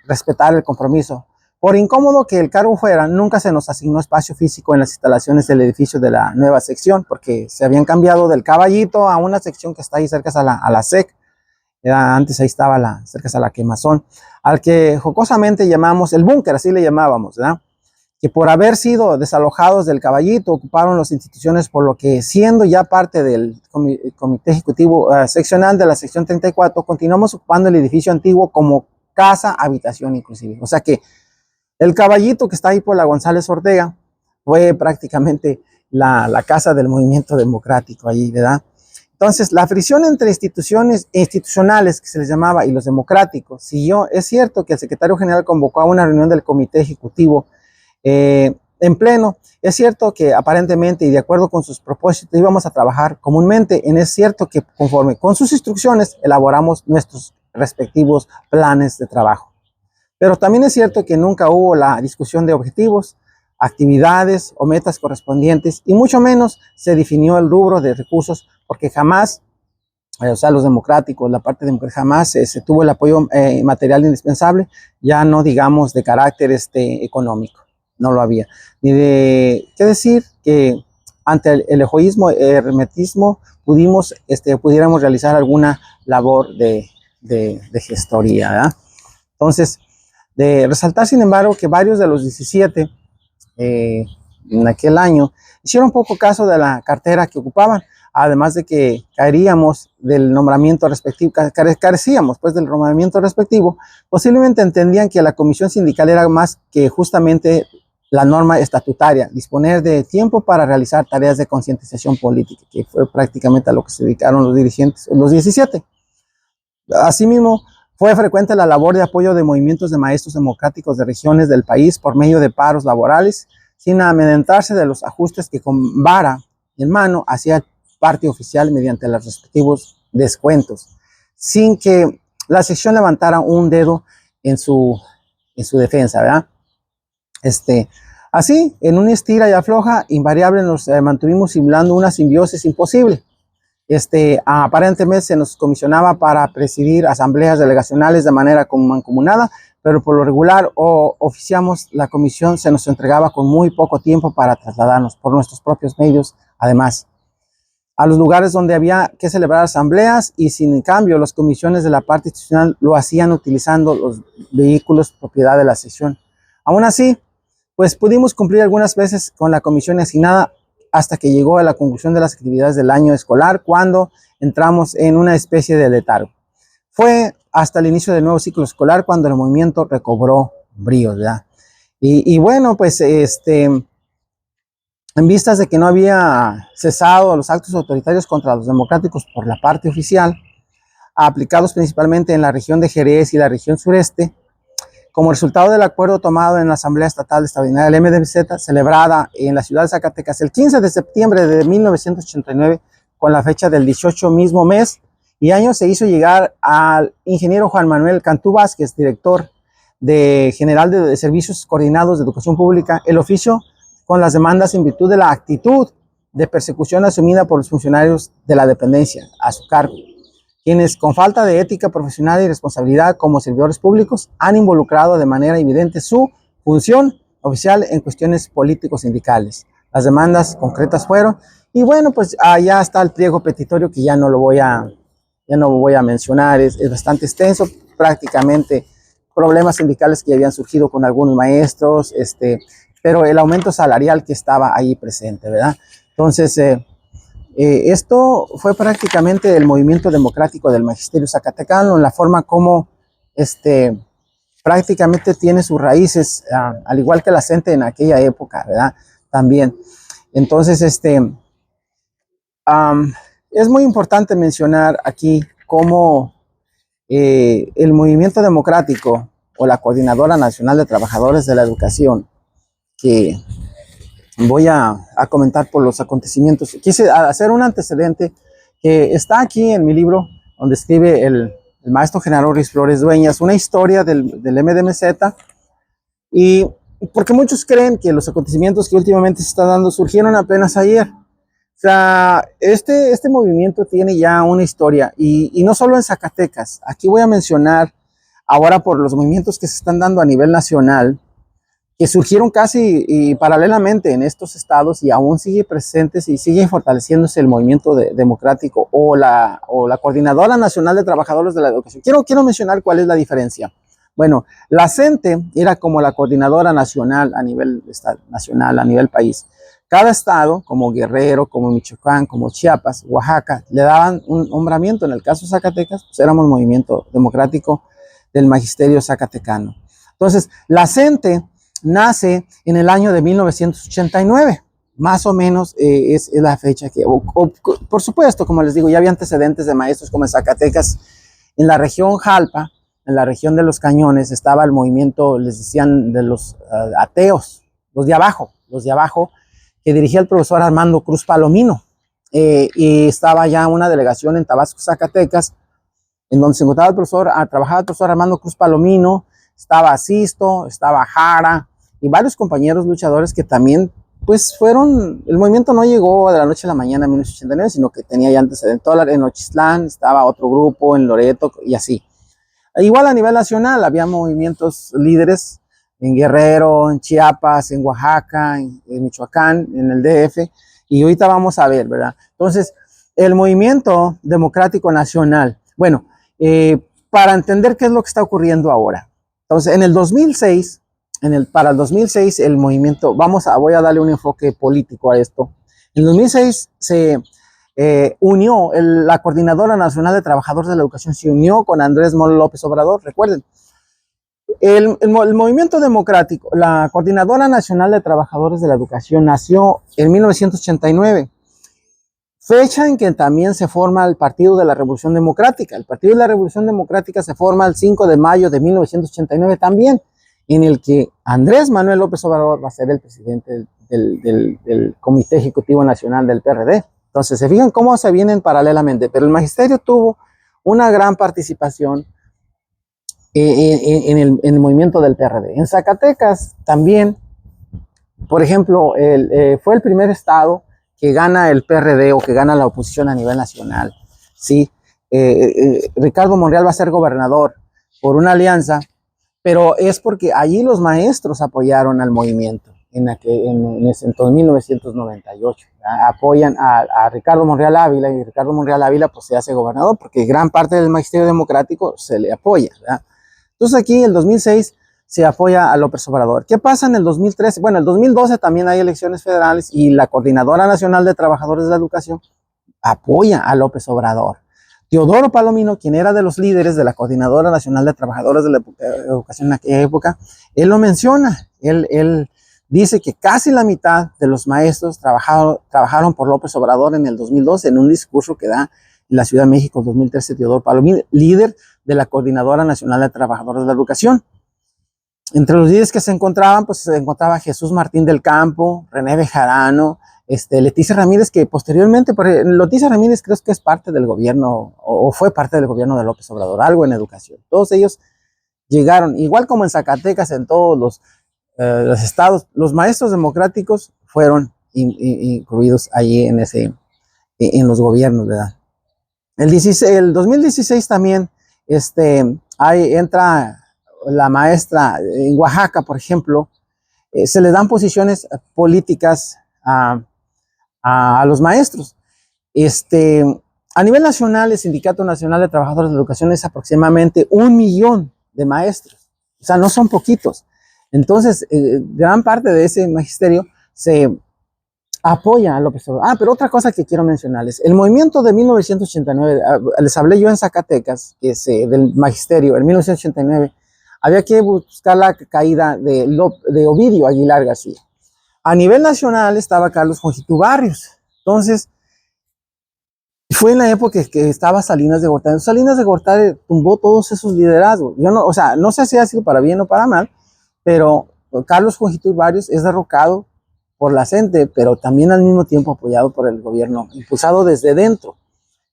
respetar el compromiso. Por incómodo que el cargo fuera, nunca se nos asignó espacio físico en las instalaciones del edificio de la nueva sección, porque se habían cambiado del Caballito a una sección que está ahí cerca a la SEC. Antes ahí estaba cerca a la Quemazón, al que jocosamente llamamos el búnker, así le llamábamos, ¿verdad? Que por haber sido desalojados del Caballito, ocuparon las instituciones, por lo que siendo ya parte del Comité Ejecutivo Seccional de la sección 34, continuamos ocupando el edificio antiguo como casa, habitación inclusive. O sea que el Caballito que está ahí por la González Ortega fue prácticamente la casa del movimiento democrático allí, ¿verdad? Entonces, la fricción entre institucionales, que se les llamaba, y los democráticos, siguió. Es cierto que el secretario general convocó a una reunión del Comité Ejecutivo en pleno. Es cierto que aparentemente y de acuerdo con sus propósitos íbamos a trabajar comúnmente. Es cierto que conforme con sus instrucciones elaboramos nuestros respectivos planes de trabajo. Pero también es cierto que nunca hubo la discusión de objetivos, actividades o metas correspondientes, y mucho menos se definió el rubro de recursos, porque jamás, o sea, los democráticos, la parte democrática, jamás se tuvo el apoyo material indispensable, ya no digamos de carácter económico, no lo había. Ni de qué decir que ante el egoísmo, el hermetismo, pudiéramos realizar alguna labor de gestoría, ¿verdad? Entonces, De resaltar, sin embargo, que varios de los 17 en aquel año hicieron poco caso de la cartera que ocupaban, además de que caeríamos del nombramiento respectivo, carecíamos pues del nombramiento respectivo. Posiblemente entendían que la comisión sindical era más que justamente la norma estatutaria, disponer de tiempo para realizar tareas de concientización política, que fue prácticamente a lo que se dedicaron los dirigentes, los 17. Asimismo, fue frecuente la labor de apoyo de movimientos de maestros democráticos de regiones del país por medio de paros laborales, sin amedrentarse de los ajustes que con vara en mano hacía parte oficial mediante los respectivos descuentos, sin que la sección levantara un dedo en su defensa, ¿verdad? Así, en una estira y afloja, invariable nos mantuvimos simulando una simbiosis imposible. Aparentemente se nos comisionaba para presidir asambleas delegacionales de manera mancomunada, pero por lo regular oficiamos la comisión, se nos entregaba con muy poco tiempo para trasladarnos por nuestros propios medios, además, a los lugares donde había que celebrar asambleas, y sin cambio las comisiones de la parte institucional lo hacían utilizando los vehículos propiedad de la sección. Aún así, pues pudimos cumplir algunas veces con la comisión asignada hasta que llegó a la conclusión de las actividades del año escolar, cuando entramos en una especie de letargo. Fue hasta el inicio del nuevo ciclo escolar cuando el movimiento recobró bríos, ¿verdad? Y bueno, pues en vistas de que no había cesado los actos autoritarios contra los democráticos por la parte oficial, aplicados principalmente en la región de Jerez y la región sureste, como resultado del acuerdo tomado en la Asamblea Estatal Extraordinaria del MDMZ, celebrada en la ciudad de Zacatecas el 15 de septiembre de 1989, con la fecha del 18 mismo mes y año, se hizo llegar al ingeniero Juan Manuel Cantú Vázquez, director general de Servicios Coordinados de Educación Pública, el oficio con las demandas en virtud de la actitud de persecución asumida por los funcionarios de la dependencia a su cargo, quienes con falta de ética profesional y responsabilidad como servidores públicos han involucrado de manera evidente su función oficial en cuestiones políticos sindicales. Las demandas concretas fueron, y bueno, pues allá está el pliego petitorio, que ya no voy a mencionar, es bastante extenso, prácticamente problemas sindicales que habían surgido con algunos maestros, pero el aumento salarial que estaba ahí presente, ¿verdad? Entonces, esto fue prácticamente el movimiento democrático del magisterio zacatecano, en la forma como prácticamente tiene sus raíces, al igual que la CENTE en aquella época, ¿verdad? También. Entonces, es muy importante mencionar aquí cómo el movimiento democrático o la Coordinadora Nacional de Trabajadores de la Educación, que voy a comentar por los acontecimientos. Quise hacer un antecedente que está aquí en mi libro, donde escribe el maestro Genaro Ruiz Flores Dueñas, una historia del MDMZ, y porque muchos creen que los acontecimientos que últimamente se están dando surgieron apenas ayer. O sea, este movimiento tiene ya una historia, y no solo en Zacatecas. Aquí voy a mencionar ahora por los movimientos que se están dando a nivel nacional, que surgieron casi y paralelamente en estos estados, y aún sigue presentes y sigue fortaleciéndose el movimiento democrático o la Coordinadora Nacional de Trabajadores de la Educación. Quiero mencionar cuál es la diferencia. Bueno, la CENTE era como la coordinadora nacional a nivel nacional, a nivel país. Cada estado, como Guerrero, como Michoacán, como Chiapas, Oaxaca, le daban un nombramiento. En el caso de Zacatecas, pues éramos movimiento democrático del magisterio zacatecano. Entonces, la CENTE nace en el año de 1989, más o menos es la fecha que, por supuesto, como les digo, ya había antecedentes de maestros como en Zacatecas. En la región Jalpa, en la región de los Cañones, estaba el movimiento, les decían, de los ateos, los de abajo, que dirigía el profesor Armando Cruz Palomino, y estaba ya una delegación en Tabasco, Zacatecas, en donde se encontraba trabajaba el profesor Armando Cruz Palomino, estaba Sisto, estaba Jara, y varios compañeros luchadores que también, pues el movimiento no llegó de la noche a la mañana en 1989, sino que tenía ya antecedentes. En Ochislán estaba otro grupo, en Loreto, y así. Igual a nivel nacional había movimientos líderes en Guerrero, en Chiapas, en Oaxaca, en Michoacán, en el DF, y ahorita vamos a ver, ¿verdad? Entonces, el movimiento democrático nacional, bueno, para entender qué es lo que está ocurriendo ahora. Entonces, en el 2006, para el 2006, el movimiento, voy a darle un enfoque político a esto. En el 2006 se unió, la Coordinadora Nacional de Trabajadores de la Educación se unió con Andrés Manuel López Obrador. Recuerden, el movimiento democrático, la Coordinadora Nacional de Trabajadores de la Educación nació en 1989, fecha en que también se forma el Partido de la Revolución Democrática. El Partido de la Revolución Democrática se forma el 5 de mayo de 1989 también, en el que Andrés Manuel López Obrador va a ser el presidente del Comité Ejecutivo Nacional del PRD. Entonces, se fijan cómo se vienen paralelamente, pero el magisterio tuvo una gran participación en el movimiento del PRD. En Zacatecas también, por ejemplo, fue el primer estado que gana el PRD o que gana la oposición a nivel nacional. ¿Sí? Ricardo Monreal va a ser gobernador por una alianza, pero es porque allí los maestros apoyaron al movimiento en 1998. Apoyan a Ricardo Monreal Ávila, y Ricardo Monreal Ávila pues se hace gobernador porque gran parte del magisterio democrático se le apoya, ¿verdad? Entonces aquí en el 2006 se apoya a López Obrador. ¿Qué pasa en el 2013? Bueno, en el 2012 también hay elecciones federales y la Coordinadora Nacional de Trabajadores de la Educación apoya a López Obrador. Teodoro Palomino, quien era de los líderes de la Coordinadora Nacional de Trabajadores de la Educación en aquella época, él lo menciona. Él dice que casi la mitad de los maestros trabajaron por López Obrador en el 2012 en un discurso que da en la Ciudad de México en 2013 Teodoro Palomino, líder de la Coordinadora Nacional de Trabajadores de la Educación. Entre los líderes que se encontraban, pues se encontraba Jesús Martín del Campo, René Bejarano, Leticia Ramírez, que posteriormente, Leticia Ramírez creo que es parte del gobierno, o fue parte del gobierno de López Obrador, algo en educación. Todos ellos llegaron, igual como en Zacatecas, en todos los estados, los maestros democráticos fueron incluidos allí en los gobiernos, ¿verdad? El 2016 también, ahí entra la maestra en Oaxaca, por ejemplo, se le dan posiciones políticas a los maestros. A nivel nacional, el Sindicato Nacional de Trabajadores de la Educación es aproximadamente 1 millón de maestros. O sea, no son poquitos. Entonces, gran parte de ese magisterio se apoya a López Obrador. Pero otra cosa que quiero mencionarles, el movimiento de 1989, les hablé yo en Zacatecas, que es del magisterio, en 1989, había que buscar la caída de Ovidio Aguilar García. A nivel nacional estaba Carlos Jongitud Barrios. Entonces, fue en la época que estaba Salinas de Gortari. Salinas de Gortari tumbó todos esos liderazgos. No sé si ha sido para bien o para mal, pero Carlos Jongitud Barrios es derrocado por la CENTE, pero también al mismo tiempo apoyado por el gobierno, impulsado desde dentro.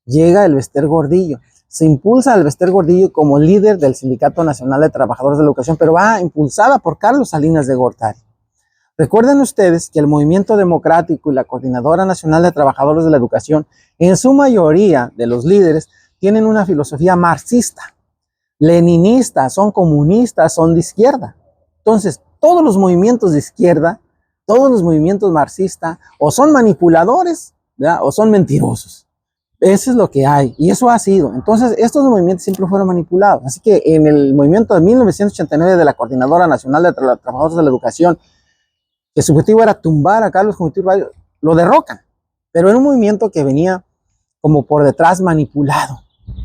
Llega Elbester Gordillo. Se impulsa a Elbester Gordillo como líder del Sindicato Nacional de Trabajadores de la Educación, pero va impulsada por Carlos Salinas de Gortari. Recuerden ustedes que el Movimiento Democrático y la Coordinadora Nacional de Trabajadores de la Educación, en su mayoría de los líderes, tienen una filosofía marxista, leninista, son comunistas, son de izquierda. Entonces, todos los movimientos de izquierda, todos los movimientos marxistas, o son manipuladores, ¿verdad?, o son mentirosos. Eso es lo que hay, y eso ha sido. Entonces, estos movimientos siempre fueron manipulados. Así que en el movimiento de 1989 de la Coordinadora Nacional de Trabajadores de la Educación, que su objetivo era tumbar a Carlos Jongitud Barrios, lo derrocan, pero era un movimiento que venía como por detrás manipulado,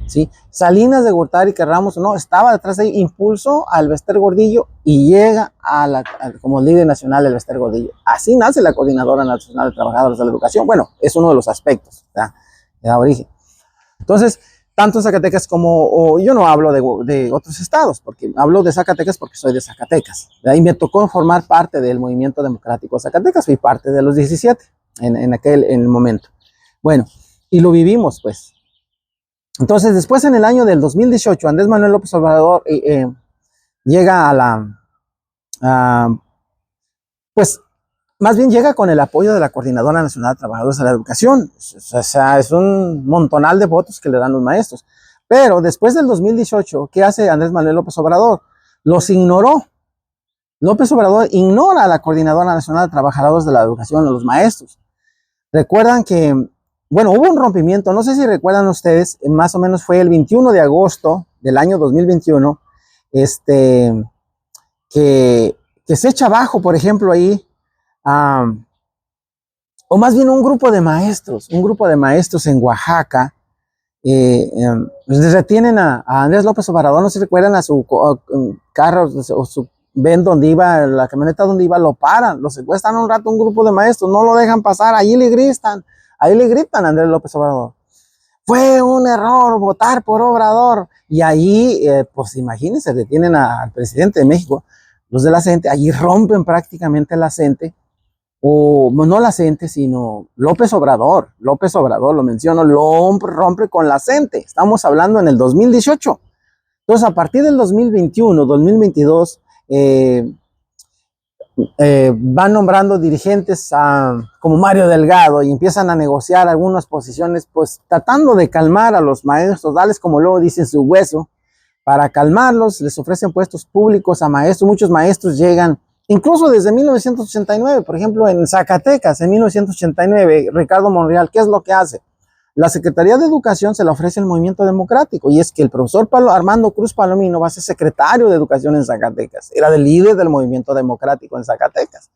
¿sí? Salinas de Gortari, que Ramos no, estaba detrás de ahí, impulsó a Elbester Gordillo y llega como líder nacional de Elbester Gordillo. Así nace la Coordinadora Nacional de Trabajadores de la Educación. Bueno, es uno de los aspectos, ¿verdad?, que da origen. Entonces, tanto Zacatecas como, yo no hablo de otros estados, porque hablo de Zacatecas porque soy de Zacatecas, ¿verdad? Y me tocó formar parte del movimiento democrático de Zacatecas, fui parte de los 17 en el momento. Bueno, y lo vivimos, pues. Entonces, después en el año del 2018, Andrés Manuel López Obrador llega pues, más bien llega con el apoyo de la Coordinadora Nacional de Trabajadores de la Educación. O sea, es un montonal de votos que le dan los maestros. Pero después del 2018, ¿qué hace Andrés Manuel López Obrador? Los ignoró. López Obrador ignora a la Coordinadora Nacional de Trabajadores de la Educación, a los maestros. Recuerdan que, bueno, hubo un rompimiento, no sé si recuerdan ustedes, más o menos fue el 21 de agosto del año 2021, que se echa abajo, por ejemplo, ahí, o más bien un grupo de maestros en Oaxaca, les retienen a Andrés López Obrador, no se recuerdan a su carro o su ven donde iba, la camioneta donde iba, lo paran, lo secuestran un rato un grupo de maestros, no lo dejan pasar, ahí le gritan a Andrés López Obrador. Fue un error votar por Obrador. Y ahí, pues imagínense, detienen al presidente de México, los de la CENTE, allí rompen prácticamente la CENTE, o no la CENTE, sino López Obrador, lo menciono, lo rompe con la CENTE. Estamos hablando en el 2018. Entonces, a partir del 2021, 2022, van nombrando dirigentes como Mario Delgado y empiezan a negociar algunas posiciones, pues tratando de calmar a los maestros, darles, como luego dicen, su hueso, para calmarlos. Les ofrecen puestos públicos a maestros. Muchos maestros llegan, incluso desde 1989, por ejemplo, en Zacatecas, en 1989, Ricardo Monreal, ¿qué es lo que hace? La Secretaría de Educación se la ofrece el Movimiento Democrático, y es que el profesor Armando Cruz Palomino va a ser secretario de Educación en Zacatecas, era el líder del Movimiento Democrático en Zacatecas.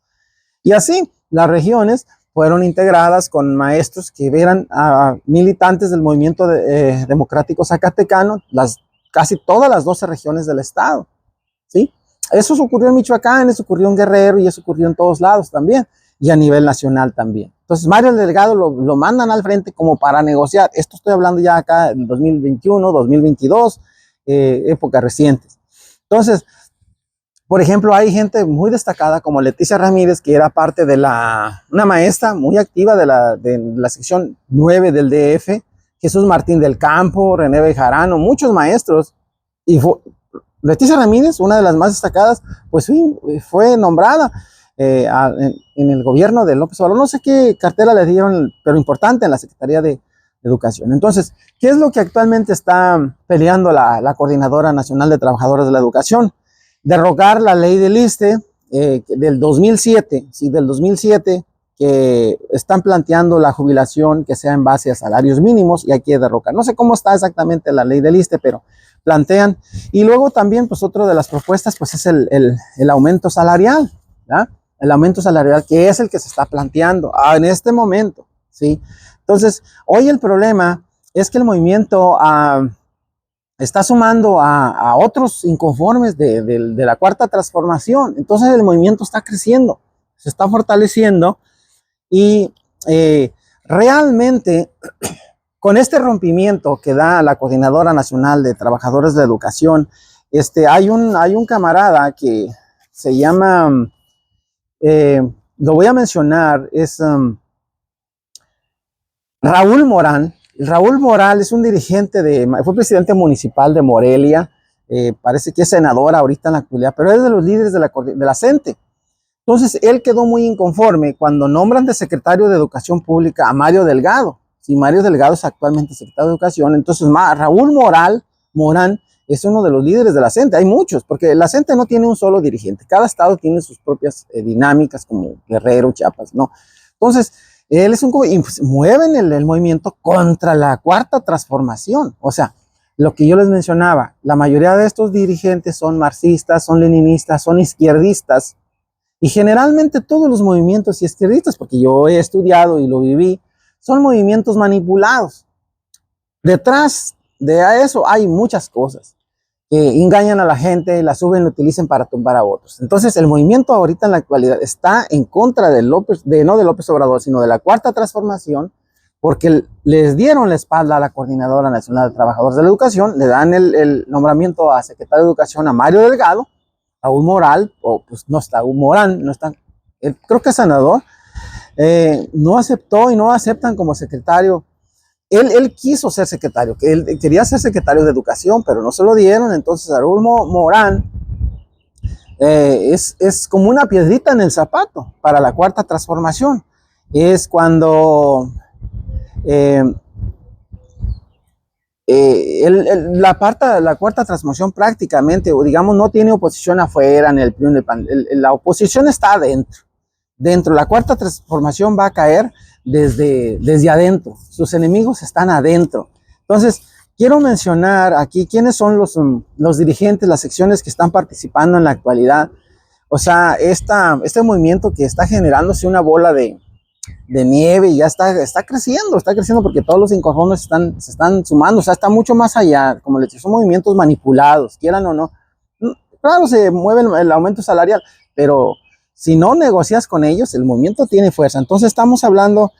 Y así, las regiones fueron integradas con maestros que eran militantes del Movimiento Democrático Zacatecano, casi todas las 12 regiones del estado, ¿sí? Eso ocurrió en Michoacán, eso ocurrió en Guerrero y eso ocurrió en todos lados también, y a nivel nacional también. Entonces, Mario Delgado lo mandan al frente como para negociar. Esto estoy hablando ya acá en 2021, 2022, épocas recientes. Entonces, por ejemplo, hay gente muy destacada como Leticia Ramírez, que era parte de una maestra muy activa de la sección 9 del DF, Jesús Martín del Campo, René Bejarano, muchos maestros. Y Leticia Ramírez, una de las más destacadas, pues fue nombrada en el gobierno de López Obrador. No sé qué cartera le dieron, pero importante, en la Secretaría de Educación. Entonces, ¿qué es lo que actualmente está peleando la Coordinadora Nacional de Trabajadores de la Educación? Derrogar la ley del ISSSTE del 2007, sí, del 2007, que están planteando la jubilación que sea en base a salarios mínimos, y hay que derrocar. No sé cómo está exactamente la ley del ISSSTE, pero plantean. Y luego también, pues, otra de las propuestas, pues, es el aumento salarial, ¿ya? El aumento salarial, que es el que se está planteando en este momento, ¿sí? Entonces, hoy el problema es que el movimiento está sumando a otros inconformes de la Cuarta Transformación. Entonces, el movimiento está creciendo, se está fortaleciendo, y realmente, con este rompimiento que da la Coordinadora Nacional de Trabajadores de Educación, hay un camarada que se llama... lo voy a mencionar, es Raúl Morán. Raúl Morán es un dirigente fue presidente municipal de Morelia, parece que es senador ahorita en la actualidad, pero es de los líderes de la CENTE. Entonces, él quedó muy inconforme cuando nombran de secretario de Educación Pública a Mario Delgado. Si Mario Delgado es actualmente secretario de Educación, entonces Raúl Morán es uno de los líderes de la CENTE. Hay muchos, porque la CENTE no tiene un solo dirigente. Cada estado tiene sus propias dinámicas, como Guerrero, Chiapas, ¿no? Entonces, él mueven el movimiento contra la Cuarta Transformación. O sea, lo que yo les mencionaba, la mayoría de estos dirigentes son marxistas, son leninistas, son izquierdistas, y generalmente todos los movimientos izquierdistas, porque yo he estudiado y lo viví, son movimientos manipulados. Detrás de eso hay muchas cosas que engañan a la gente, la suben, la utilizan para tumbar a otros. Entonces, el movimiento ahorita en la actualidad está en contra no de López Obrador, sino de la Cuarta Transformación, porque les dieron la espalda a la Coordinadora Nacional de Trabajadores de la Educación, le dan el nombramiento a secretario de Educación a Mario Delgado, Raúl Morán, pues no está Morán, no está, creo que es senador, no aceptó y no aceptan como secretario. Él quiso ser secretario, él quería ser secretario de Educación, pero no se lo dieron. Entonces, Raúl Morán es como una piedrita en el zapato para la Cuarta Transformación. Es cuando la Cuarta Transformación prácticamente, o digamos, no tiene oposición afuera, en el PRI, la oposición está dentro. La Cuarta Transformación va a caer desde adentro, sus enemigos están adentro. Entonces, quiero mencionar aquí quiénes son los dirigentes, las secciones que están participando en la actualidad. O sea, este movimiento que está generándose una bola de nieve y ya está creciendo porque todos los inconformes se están sumando, o sea, está mucho más allá, como les digo, son movimientos manipulados, quieran o no. Claro, se mueve el aumento salarial, pero si no negocias con ellos, el movimiento tiene fuerza. Entonces estamos hablando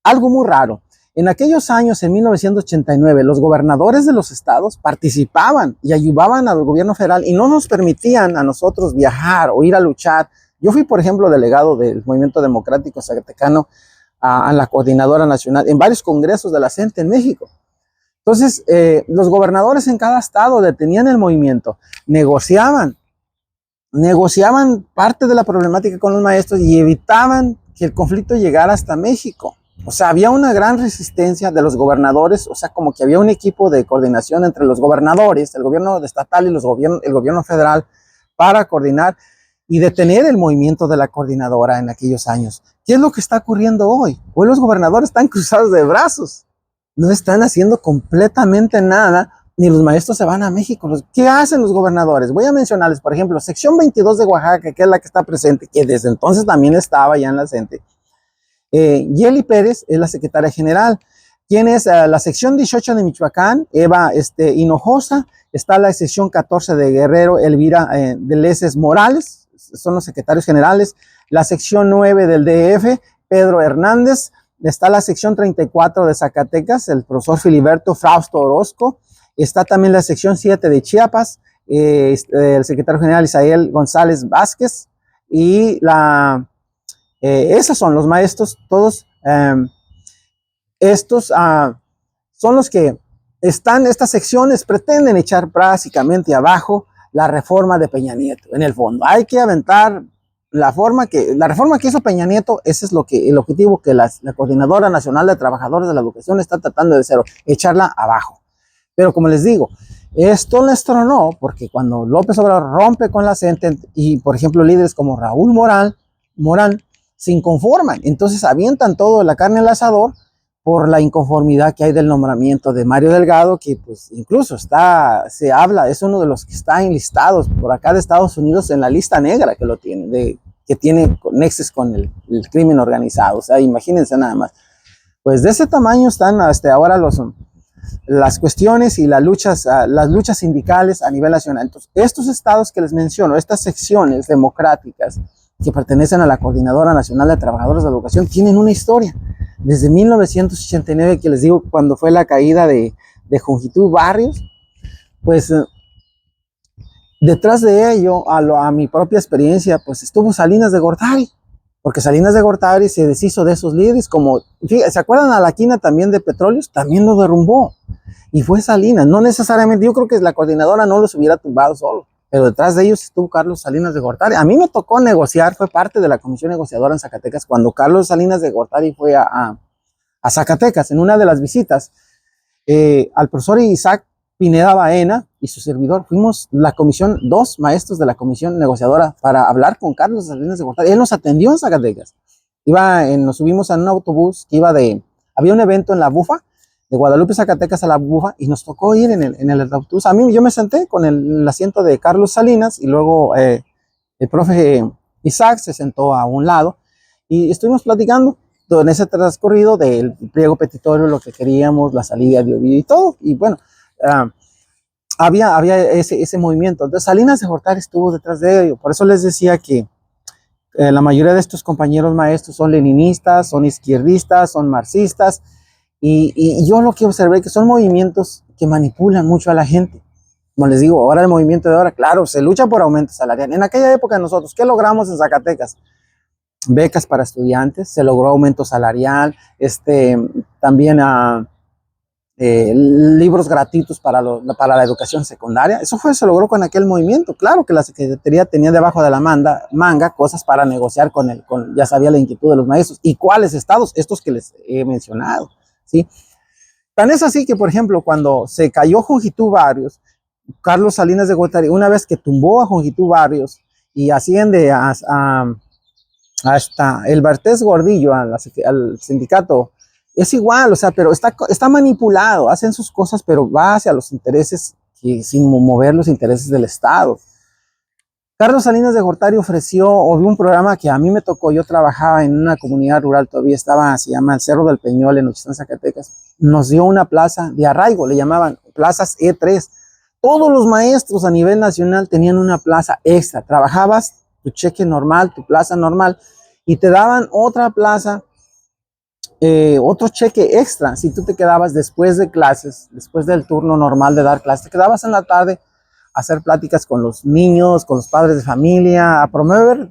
algo muy raro. En aquellos años, en 1989, los gobernadores de los estados participaban y ayudaban al gobierno federal y no nos permitían a nosotros viajar o ir a luchar. Yo fui, por ejemplo, delegado del Movimiento Democrático Zacatecano a la Coordinadora Nacional en varios congresos de la CENTE en México. Entonces, los gobernadores en cada estado detenían el movimiento, negociaban parte de la problemática con los maestros y evitaban que el conflicto llegara hasta México. O sea, había una gran resistencia de los gobernadores, o sea, como que había un equipo de coordinación entre los gobernadores, el gobierno estatal y el gobierno federal para coordinar y detener el movimiento de la coordinadora en aquellos años. ¿Qué es lo que está ocurriendo hoy? Hoy los gobernadores están cruzados de brazos, no están haciendo completamente nada, ni los maestros se van a México. ¿Qué hacen los gobernadores? Voy a mencionarles, por ejemplo, sección 22 de Oaxaca, que es la que está presente, que desde entonces también estaba ya en la CENTE. Yeli Pérez es la secretaria general. ¿Quién es la sección 18 de Michoacán? Eva Hinojosa. Está la sección 14 de Guerrero, Elvira de Leses Morales, son los secretarios generales. La sección 9 del DF, Pedro Hernández. Está la sección 34 de Zacatecas, el profesor Filiberto Frausto Orozco. Está también la sección 7 de Chiapas, el secretario general Isael González Vázquez. Y esos son los maestros, todos estos son los que estas secciones pretenden echar básicamente abajo la reforma de Peña Nieto. En el fondo, hay que aventar la reforma que hizo Peña Nieto. Ese es el objetivo que la Coordinadora Nacional de Trabajadores de la Educación está tratando de hacer, echarla abajo. Pero como les digo, esto les tronó porque cuando López Obrador rompe con la CENTE y, por ejemplo, líderes como Raúl Morán se inconforman, entonces avientan todo la carne al asador por la inconformidad que hay del nombramiento de Mario Delgado, que pues incluso se habla, es uno de los que está enlistados por acá de Estados Unidos en la lista negra que lo tiene, que tiene nexos con el crimen organizado. O sea, imagínense nada más. Pues de ese tamaño están hasta ahora las cuestiones y las luchas sindicales a nivel nacional. Entonces, estos estados que les menciono, estas secciones democráticas que pertenecen a la Coordinadora Nacional de Trabajadores de la Educación, tienen una historia. Desde 1989, que les digo, cuando fue la caída de Jongitud Barrios, pues detrás de ello, a mi propia experiencia, pues estuvo Salinas de Gortari, porque Salinas de Gortari se deshizo de esos líderes, ¿se acuerdan a la quina también de Petróleos? También lo derrumbó, y fue Salinas, no necesariamente, yo creo que la coordinadora no los hubiera tumbado solo, pero detrás de ellos estuvo Carlos Salinas de Gortari. A mí me tocó negociar, fue parte de la comisión negociadora en Zacatecas, cuando Carlos Salinas de Gortari fue a Zacatecas, en una de las visitas, al profesor Isaac Pineda Baena y su servidor, fuimos la comisión, 2 maestros de la comisión negociadora para hablar con Carlos Salinas de Gortari. Él nos atendió en Zacatecas. Nos subimos en un autobús que había un evento en la Bufa, de Guadalupe, Zacatecas a la Bufa, y nos tocó ir en el autobús. Yo me senté con el asiento de Carlos Salinas y luego el profe Isaac se sentó a un lado y estuvimos platicando en ese transcurrido del pliego petitorio, lo que queríamos, la salida de Ovidio y todo. Y bueno, había ese movimiento. Entonces Salinas de Gortari estuvo detrás de ello. Por eso les decía que la mayoría de estos compañeros maestros son leninistas, son izquierdistas, son marxistas, y yo lo que observé es que son movimientos que manipulan mucho a la gente. Como les digo, ahora el movimiento de ahora, claro, se lucha por aumento salarial. En aquella época nosotros, ¿qué logramos en Zacatecas? Becas para estudiantes, se logró aumento salarial, también libros gratuitos para la educación secundaria. Eso se logró con aquel movimiento. Claro que la Secretaría tenía debajo de la manga cosas para negociar ya sabía la inquietud de los maestros. ¿Y cuáles estados? Estos que les he mencionado, ¿sí? Tan es así que, por ejemplo, cuando se cayó Jongitud Barrios, Carlos Salinas de Gortari, una vez que tumbó a Jongitud Barrios y asciende hasta el Bartés Gordillo al sindicato, es igual, o sea, pero está manipulado, hacen sus cosas, pero va hacia los intereses, sin mover los intereses del Estado. Carlos Salinas de Gortari ofreció, o un programa que a mí me tocó, yo trabajaba en una comunidad rural, todavía estaba, se llama el Cerro del Peñol en Uchitlán, Zacatecas, nos dio una plaza de arraigo, le llamaban plazas E3. Todos los maestros a nivel nacional tenían una plaza extra, trabajabas tu cheque normal, tu plaza normal, y te daban otra plaza, otro cheque extra, si tú te quedabas después de clases, después del turno normal de dar clases, te quedabas en la tarde, hacer pláticas con los niños, con los padres de familia, a promover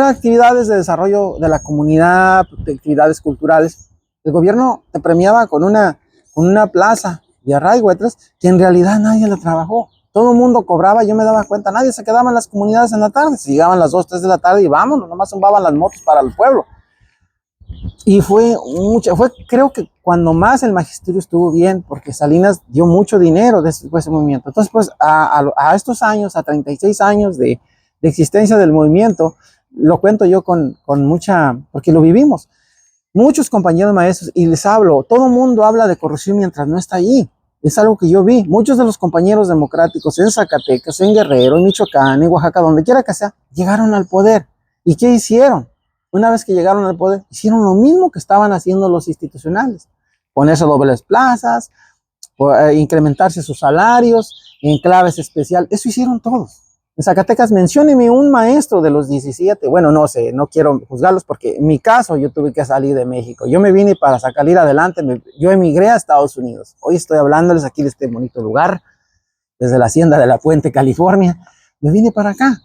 actividades de desarrollo de la comunidad, actividades culturales. El gobierno te premiaba con una plaza de arraigo, que en realidad nadie la trabajó. Todo el mundo cobraba, yo me daba cuenta, nadie se quedaba en las comunidades en la tarde. Se llegaban las 2, 3 de la tarde y vámonos, nomás zumbaban las motos para el pueblo. Y fue creo que cuando más el magisterio estuvo bien, porque Salinas dio mucho dinero después de ese movimiento. Entonces, pues, a estos años, a 36 años de existencia del movimiento, lo cuento yo con mucha, porque lo vivimos. Muchos compañeros maestros, y les hablo, todo el mundo habla de corrupción mientras no está allí. Es algo que yo vi. Muchos de los compañeros democráticos en Zacatecas, en Guerrero, en Michoacán, en Oaxaca, donde quiera que sea, llegaron al poder. ¿Y qué hicieron? Una vez que llegaron al poder, hicieron lo mismo que estaban haciendo los institucionales. Ponerse dobles plazas, incrementarse sus salarios, enclaves especiales. Eso hicieron todos. En Zacatecas, mencióneme un maestro de los 17. Bueno, no sé, no quiero juzgarlos porque en mi caso yo tuve que salir de México. Yo me vine para salir adelante. Yo emigré a Estados Unidos. Hoy estoy hablándoles aquí de este bonito lugar, desde la hacienda de La Puente, California. Me vine para acá.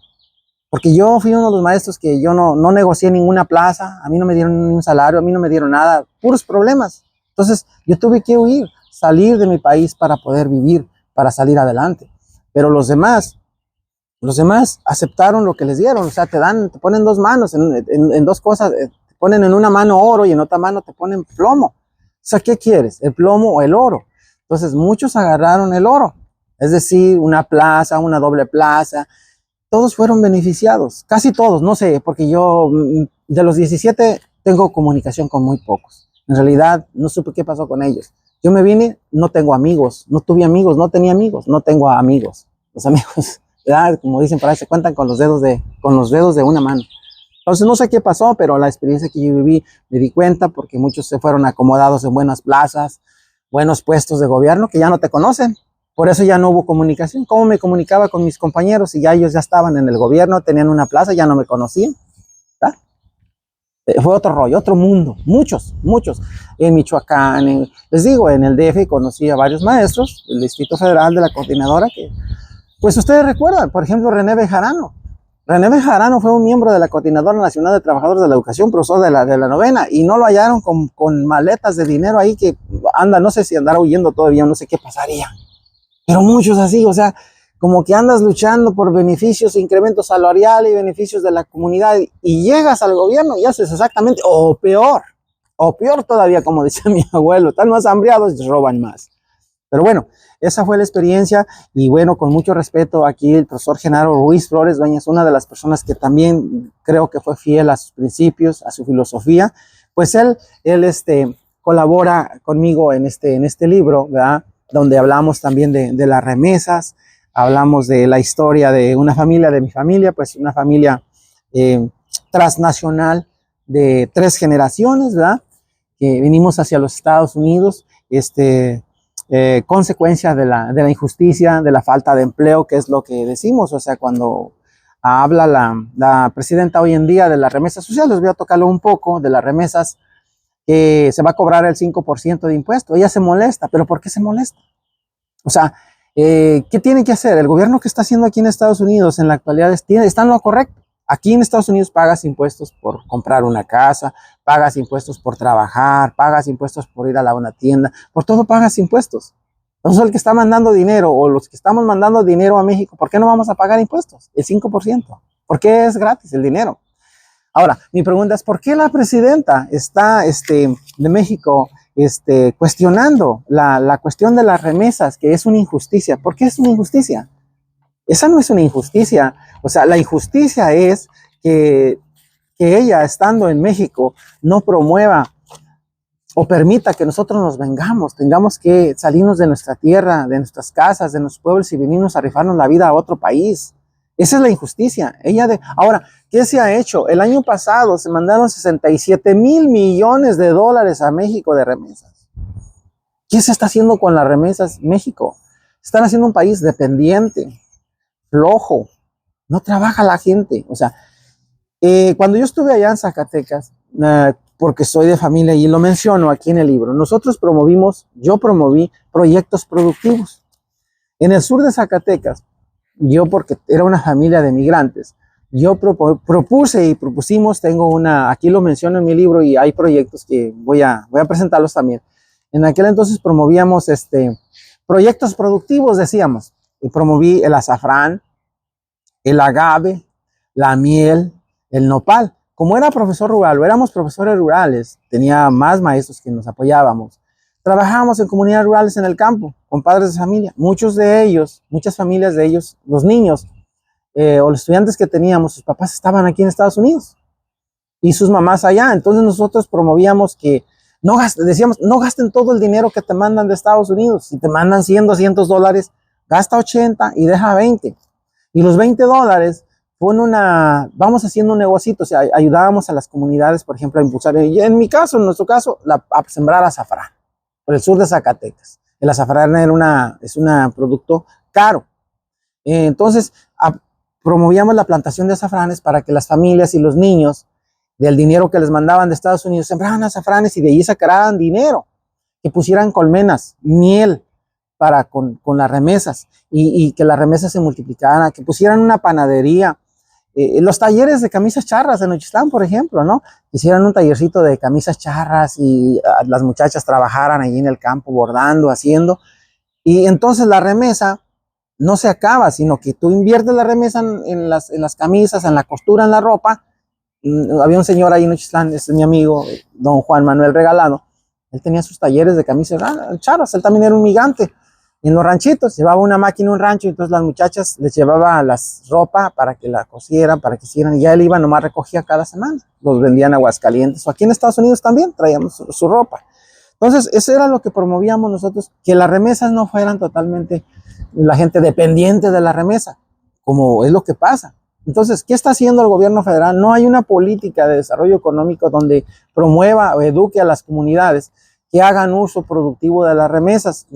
Porque yo fui uno de los maestros que yo no negocié ninguna plaza, a mí no me dieron ningún salario, a mí no me dieron nada, puros problemas. Entonces yo tuve que huir, salir de mi país para poder vivir, para salir adelante. Pero los demás aceptaron lo que les dieron, o sea, te ponen dos manos en dos cosas, te ponen en una mano oro y en otra mano te ponen plomo. O sea, ¿qué quieres? ¿El plomo o el oro? Entonces muchos agarraron el oro, es decir, una plaza, una doble plaza. Todos fueron beneficiados, casi todos, no sé, porque yo de los 17 tengo comunicación con muy pocos. En realidad no supe qué pasó con ellos. Yo me vine, no tengo amigos, no tuve amigos, no tenía amigos, no tengo amigos. Los amigos, ¿verdad? Como dicen por ahí, se cuentan con los dedos de una mano. Entonces no sé qué pasó, pero la experiencia que yo viví me di cuenta porque muchos se fueron acomodados en buenas plazas, buenos puestos de gobierno que ya no te conocen. Por eso ya no hubo comunicación. ¿Cómo me comunicaba con mis compañeros? Si ya ellos ya estaban en el gobierno, tenían una plaza, ya no me conocían. ¿Verdad? Fue otro rollo, otro mundo. Muchos. En Michoacán, les digo, en el DF conocí a varios maestros del Distrito Federal, de la coordinadora, que, pues ustedes recuerdan, por ejemplo, René Bejarano. René Bejarano fue un miembro de la Coordinadora Nacional de Trabajadores de la Educación, profesor de la novena, y no lo hallaron con maletas de dinero ahí que anda, no sé si andará huyendo todavía, no sé qué pasaría. Pero muchos así, o sea, como que andas luchando por beneficios, incrementos salariales y beneficios de la comunidad y llegas al gobierno y haces exactamente, o peor todavía, como decía mi abuelo, están más hambriados y roban más. Pero bueno, esa fue la experiencia y bueno, con mucho respeto aquí el profesor Genaro Ruiz Flores Dueñas, una de las personas que también creo que fue fiel a sus principios, a su filosofía, pues él colabora conmigo en este libro, ¿verdad? Donde hablamos también de las remesas, hablamos de la historia de una familia, de mi familia, pues una familia transnacional de 3 generaciones, ¿verdad? Que vinimos hacia los Estados Unidos, consecuencia de la injusticia, de la falta de empleo, que es lo que decimos, o sea, cuando habla la presidenta hoy en día de las remesas sociales, voy a tocarlo un poco, de las remesas, que se va a cobrar el 5% de impuesto. Ella se molesta, pero ¿por qué se molesta? O sea, ¿qué tiene que hacer? El gobierno que está haciendo aquí en Estados Unidos en la actualidad está en lo correcto. Aquí en Estados Unidos pagas impuestos por comprar una casa, pagas impuestos por trabajar, pagas impuestos por ir a una tienda, por todo pagas impuestos. Entonces el que está mandando dinero o los que estamos mandando dinero a México, ¿por qué no vamos a pagar impuestos? El 5%. ¿Por qué es gratis el dinero? Ahora, mi pregunta es, ¿por qué la presidenta está de México cuestionando la cuestión de las remesas, que es una injusticia? ¿Por qué es una injusticia? Esa no es una injusticia. O sea, la injusticia es que ella, estando en México, no promueva o permita que nosotros nos vengamos, tengamos que salirnos de nuestra tierra, de nuestras casas, de nuestros pueblos y venirnos a rifarnos la vida a otro país. Esa es la injusticia. Ahora, ¿qué se ha hecho? El año pasado se mandaron 67,000 millones de dólares a México de remesas. ¿Qué se está haciendo con las remesas México? Están haciendo un país dependiente, flojo, no trabaja la gente. O sea, cuando yo estuve allá en Zacatecas, porque soy de familia y lo menciono aquí en el libro, yo promoví proyectos productivos. En el sur de Zacatecas, yo porque era una familia de migrantes, yo propuse y propusimos, aquí lo menciono en mi libro y hay proyectos que voy a presentarlos también. En aquel entonces promovíamos proyectos productivos, decíamos, y promoví el azafrán, el agave, la miel, el nopal. Como era profesor rural, o éramos profesores rurales, tenía más maestros que nos apoyábamos. Trabajábamos en comunidades rurales en el campo, con padres de familia. Muchas familias de ellos, los niños o los estudiantes que teníamos, sus papás estaban aquí en Estados Unidos y sus mamás allá. Entonces nosotros promovíamos que decíamos, no gasten todo el dinero que te mandan de Estados Unidos. Si te mandan 100, 200 dólares, gasta 80 y deja 20. Y los 20 dólares vamos haciendo un negocito, o sea, ayudábamos a las comunidades, por ejemplo, a impulsar, en nuestro caso, a sembrar azafrán por el sur de Zacatecas. El azafrán es un producto caro. Entonces, promovíamos la plantación de azafranes para que las familias y los niños, del dinero que les mandaban de Estados Unidos, sembraban azafranes y de allí sacaran dinero, que pusieran colmenas, miel, con las remesas y que las remesas se multiplicaran, que pusieran una panadería, los talleres de camisas charras en Nochistlán, por ejemplo, ¿no? Hicieran un tallercito de camisas charras y las muchachas trabajaran allí en el campo bordando, haciendo, y entonces la remesa no se acaba, sino que tú inviertes la remesa en las camisas, en la costura, en la ropa. Había un señor ahí en Nochistlán, es mi amigo, don Juan Manuel Regalado, él tenía sus talleres de camisas charras, él también era un migrante. En los ranchitos, llevaba una máquina, un rancho, y entonces las muchachas les llevaba las ropa para que la cosieran, para que hicieran, y ya él iba, nomás recogía cada semana. Los vendían en Aguascalientes, o aquí en Estados Unidos también traíamos su ropa. Entonces, eso era lo que promovíamos nosotros, que las remesas no fueran totalmente la gente dependiente de la remesa, como es lo que pasa. Entonces, ¿qué está haciendo el gobierno federal? No hay una política de desarrollo económico donde promueva o eduque a las comunidades que hagan uso productivo de las remesas.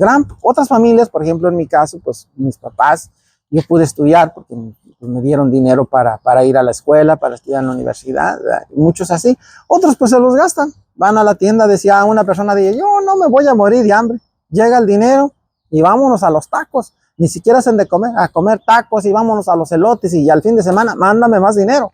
Otras familias, por ejemplo, en mi caso, pues mis papás, yo pude estudiar porque me dieron dinero para ir a la escuela, para estudiar en la universidad, muchos así. Otros pues se los gastan, van a la tienda, decía una persona, yo no me voy a morir de hambre, llega el dinero y vámonos a los tacos, ni siquiera hacen de comer, a comer tacos y vámonos a los elotes y al fin de semana, mándame más dinero.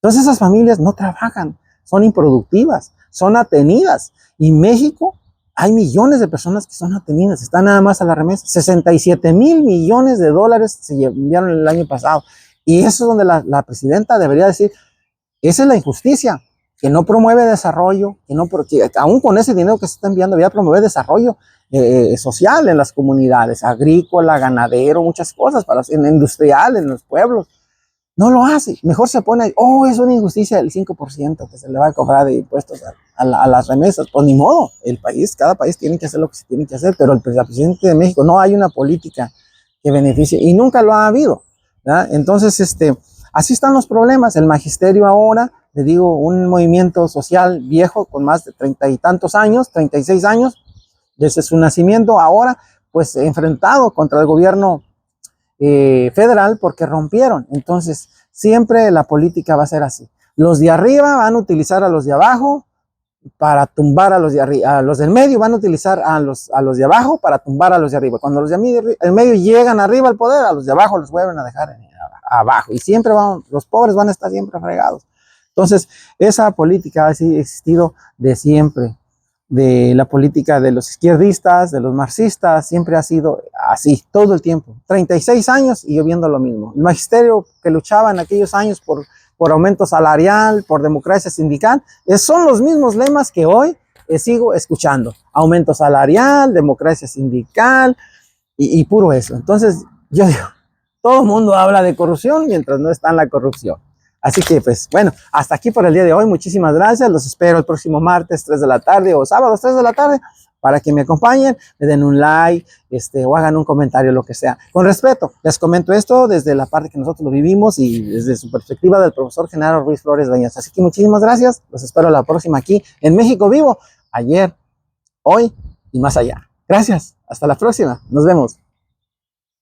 Entonces esas familias no trabajan, son improductivas, son atenidas. Y en México hay millones de personas que son atenidas, están nada más a la remesa. 67,000 millones de dólares se enviaron el año pasado. Y eso es donde la presidenta debería decir, esa es la injusticia, que no promueve desarrollo, porque aún con ese dinero que se está enviando, debería promover desarrollo social en las comunidades, agrícola, ganadero, muchas cosas, industrial, en los pueblos. No lo hace, mejor se pone, es una injusticia del 5% que se le va a cobrar de impuestos a las remesas. Pues ni modo, cada país tiene que hacer lo que se tiene que hacer, pero el presidente de México no hay una política que beneficie y nunca lo ha habido, ¿verdad? Entonces, así están los problemas. El magisterio ahora, le digo, un movimiento social viejo con más de 30 y tantos años, 36 años, desde su nacimiento, ahora pues enfrentado contra el gobierno federal porque rompieron. Entonces siempre la política va a ser así, los de arriba van a utilizar a los de abajo para tumbar a los de arriba, a los del medio van a utilizar a los de abajo para tumbar a los de arriba. Cuando los de medio llegan arriba al poder, a los de abajo los vuelven a dejar abajo y siempre los pobres van a estar siempre fregados. Entonces esa política ha existido de siempre, de la política de los izquierdistas, de los marxistas, siempre ha sido así, todo el tiempo. 36 años y yo viendo lo mismo. El magisterio que luchaba en aquellos años por aumento salarial, por democracia sindical, son los mismos lemas que hoy sigo escuchando. Aumento salarial, democracia sindical y puro eso. Entonces, yo digo, todo el mundo habla de corrupción mientras no está en la corrupción. Así que, pues, bueno, hasta aquí por el día de hoy. Muchísimas gracias. Los espero el próximo martes, 3 de la tarde o sábado, 3 de la tarde, para que me acompañen, me den un like, o hagan un comentario, lo que sea. Con respeto, les comento esto desde la parte que nosotros lo vivimos y desde su perspectiva del profesor Genaro Ruiz Flores Dueñas. Así que muchísimas gracias. Los espero la próxima aquí en México Vivo, ayer, hoy y más allá. Gracias. Hasta la próxima. Nos vemos.